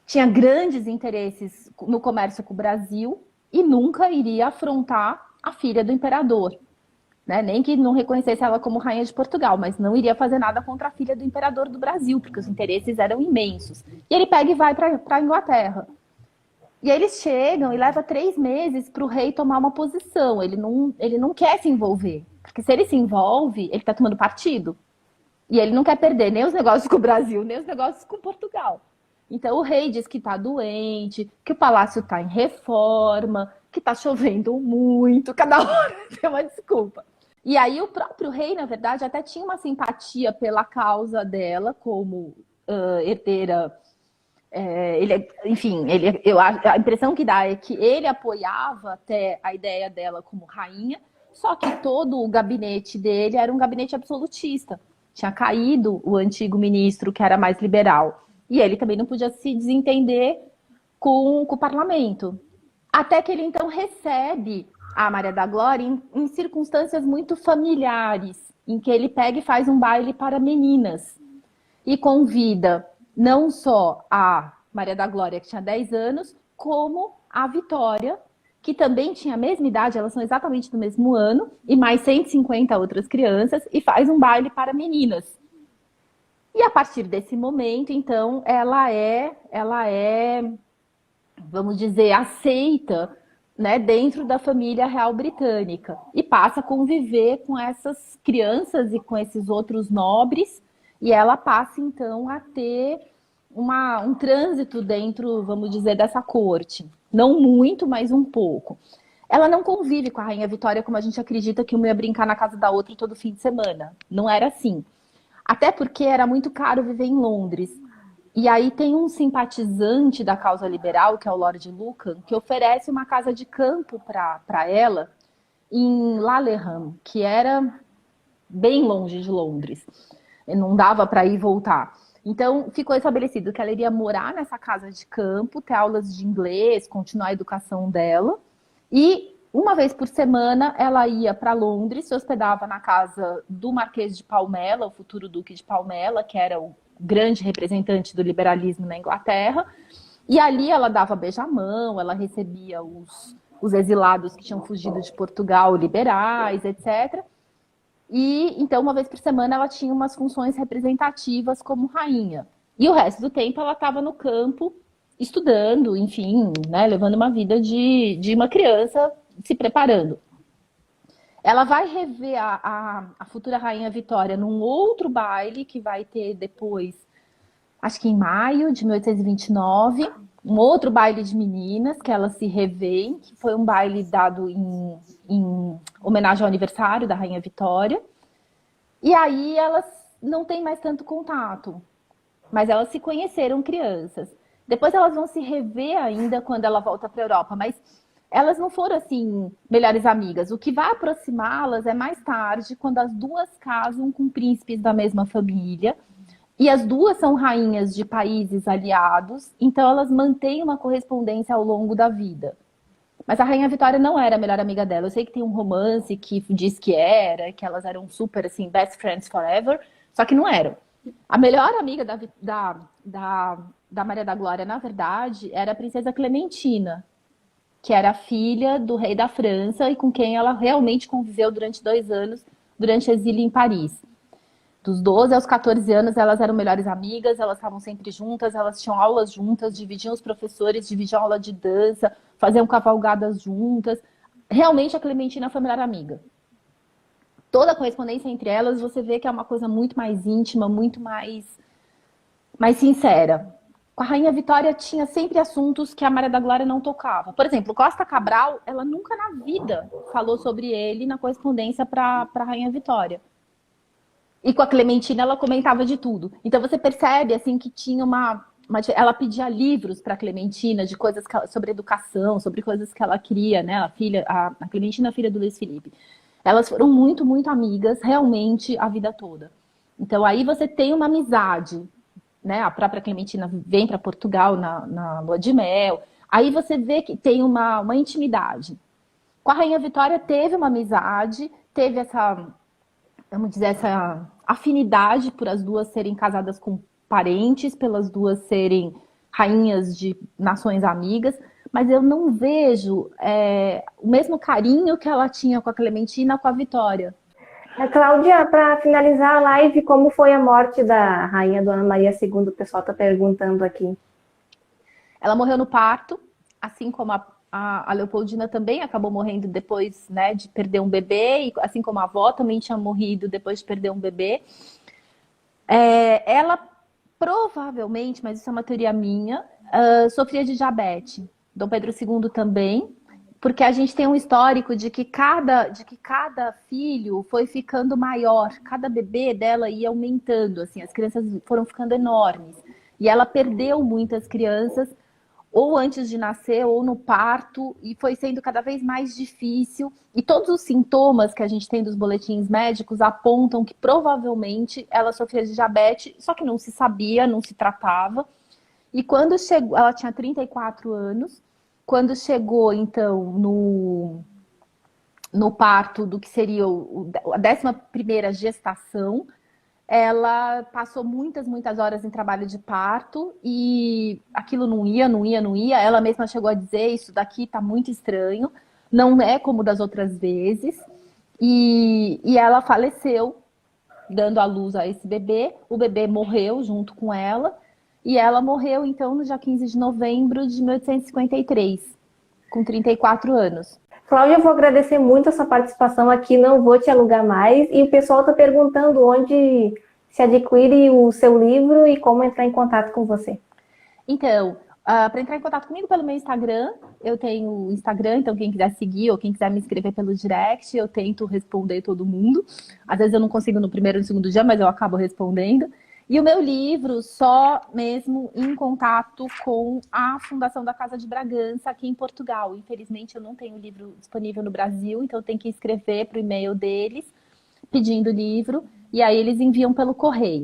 Tinha grandes interesses no comércio com o Brasil e nunca iria afrontar a filha do imperador. Né? Nem que não reconhecesse ela como rainha de Portugal, mas não iria fazer nada contra a filha do imperador do Brasil, porque os interesses eram imensos. E ele pega e vai para a Inglaterra. E aí eles chegam e leva 3 meses para o rei tomar uma posição. Ele não quer se envolver, porque se ele se envolve, ele está tomando partido. E ele não quer perder nem os negócios com o Brasil, nem os negócios com Portugal. Então o rei diz que está doente, que o palácio está em reforma, que está chovendo muito, cada hora tem uma desculpa. E aí o próprio rei, na verdade, até tinha uma simpatia pela causa dela como herdeira. Enfim, a impressão que dá é que ele apoiava até a ideia dela como rainha, só que todo o gabinete dele era um gabinete absolutista. Tinha caído o antigo ministro, que era mais liberal. E ele também não podia se desentender com o parlamento. Até que ele então recebe a Maria da Glória em circunstâncias muito familiares, em que ele pega e faz um baile para meninas e convida não só a Maria da Glória, que tinha 10 anos, como a Vitória, que também tinha a mesma idade, elas são exatamente do mesmo ano, e mais 150 outras crianças, e faz um baile para meninas. E a partir desse momento, então, ela é, vamos dizer, aceita, né, dentro da família real britânica e passa a conviver com essas crianças e com esses outros nobres, e ela passa então a ter um trânsito dentro, vamos dizer, dessa corte. Não muito, mas um pouco. Ela não convive com a Rainha Vitória como a gente acredita que uma ia brincar na casa da outra todo fim de semana. Não era assim. Até porque era muito caro viver em Londres. E aí tem um simpatizante da causa liberal, que é o Lord Lucan, que oferece uma casa de campo para ela em Laleham, que era bem longe de Londres. Não dava para ir e voltar. Então ficou estabelecido que ela iria morar nessa casa de campo, ter aulas de inglês, continuar a educação dela. E uma vez por semana ela ia para Londres, se hospedava na casa do Marquês de Palmela, o futuro Duque de Palmela, que era o grande representante do liberalismo na Inglaterra, e ali ela dava beijamão, ela recebia os exilados que tinham fugido de Portugal, liberais, etc. E então, uma vez por semana, ela tinha umas funções representativas como rainha. E o resto do tempo ela estava no campo, estudando, enfim, né, levando uma vida de uma criança, se preparando. Ela vai rever a futura rainha Vitória num outro baile que vai ter depois, acho que em maio de 1829, um outro baile de meninas que elas se revêem, que foi um baile dado em homenagem ao aniversário da rainha Vitória. E aí elas não têm mais tanto contato, mas elas se conheceram crianças. Depois elas vão se rever ainda quando ela volta para a Europa, mas elas não foram assim melhores amigas. O que vai aproximá-las é mais tarde, quando as duas casam com príncipes da mesma família. E as duas são rainhas de países aliados, então elas mantêm uma correspondência ao longo da vida. Mas a Rainha Vitória não era a melhor amiga dela. Eu sei que tem um romance que diz que era, que elas eram super, assim, best friends forever, só que não eram. A melhor amiga da Maria da Glória, na verdade, era a princesa Clementina, que era filha do rei da França e com quem ela realmente conviveu durante 2 anos, durante o exílio em Paris. Dos 12 aos 14 anos, elas eram melhores amigas, elas estavam sempre juntas, elas tinham aulas juntas, dividiam os professores, dividiam aula de dança, faziam cavalgadas juntas. Realmente a Clementina foi a melhor amiga. Toda a correspondência entre elas, você vê que é uma coisa muito mais íntima, muito mais sincera. Com a Rainha Vitória tinha sempre assuntos que a Maria da Glória não tocava. Por exemplo, Costa Cabral, ela nunca na vida falou sobre ele na correspondência para a Rainha Vitória. E com a Clementina ela comentava de tudo. Então você percebe assim que tinha ela pedia livros para a Clementina de coisas sobre educação, sobre coisas que ela queria, né? A Clementina, filha do Luiz Felipe. Elas foram muito, muito amigas, realmente, a vida toda. Então aí você tem uma amizade, né? A própria Clementina vem para Portugal na lua de mel. Aí você vê que tem uma intimidade. Com a Rainha Vitória teve uma amizade, teve essa, vamos dizer, essa afinidade por as duas serem casadas com parentes, pelas duas serem rainhas de nações amigas, mas eu não vejo o mesmo carinho que ela tinha com a Clementina com a Vitória. Cláudia, para finalizar a live, como foi a morte da rainha Dona Maria II? O pessoal está perguntando aqui. Ela morreu no parto, assim como a Leopoldina também acabou morrendo depois, né, de perder um bebê, e assim como a avó também tinha morrido depois de perder um bebê. Ela provavelmente, mas isso é uma teoria minha, sofria de diabetes. Dom Pedro II também. Porque a gente tem um histórico de que cada filho foi ficando maior, cada bebê dela ia aumentando, assim, as crianças foram ficando enormes. E ela perdeu muitas crianças, ou antes de nascer, ou no parto, e foi sendo cada vez mais difícil. E todos os sintomas que a gente tem dos boletins médicos apontam que provavelmente ela sofria de diabetes, só que não se sabia, não se tratava. E quando chegou, ela tinha 34 anos, quando chegou, então, no parto do que seria a 11ª gestação, ela passou muitas, muitas horas em trabalho de parto e aquilo não ia, não ia, não ia. Ela mesma chegou a dizer, isso daqui tá muito estranho, não é como das outras vezes. E ela faleceu, dando à luz a esse bebê. O bebê morreu junto com ela. E ela morreu, então, no dia 15 de novembro de 1853, com 34 anos. Cláudia, eu vou agradecer muito a sua participação aqui, não vou te alugar mais. E o pessoal está perguntando onde se adquire o seu livro e como entrar em contato com você. Então, para entrar em contato comigo pelo meu Instagram, eu tenho o Instagram, então quem quiser seguir ou quem quiser me escrever pelo direct, eu tento responder todo mundo. Às vezes eu não consigo no primeiro ou no segundo dia, mas eu acabo respondendo. E o meu livro só mesmo em contato com a Fundação da Casa de Bragança aqui em Portugal. Infelizmente eu não tenho o livro disponível no Brasil, então eu tenho que escrever para o e-mail deles pedindo o livro e aí eles enviam pelo correio.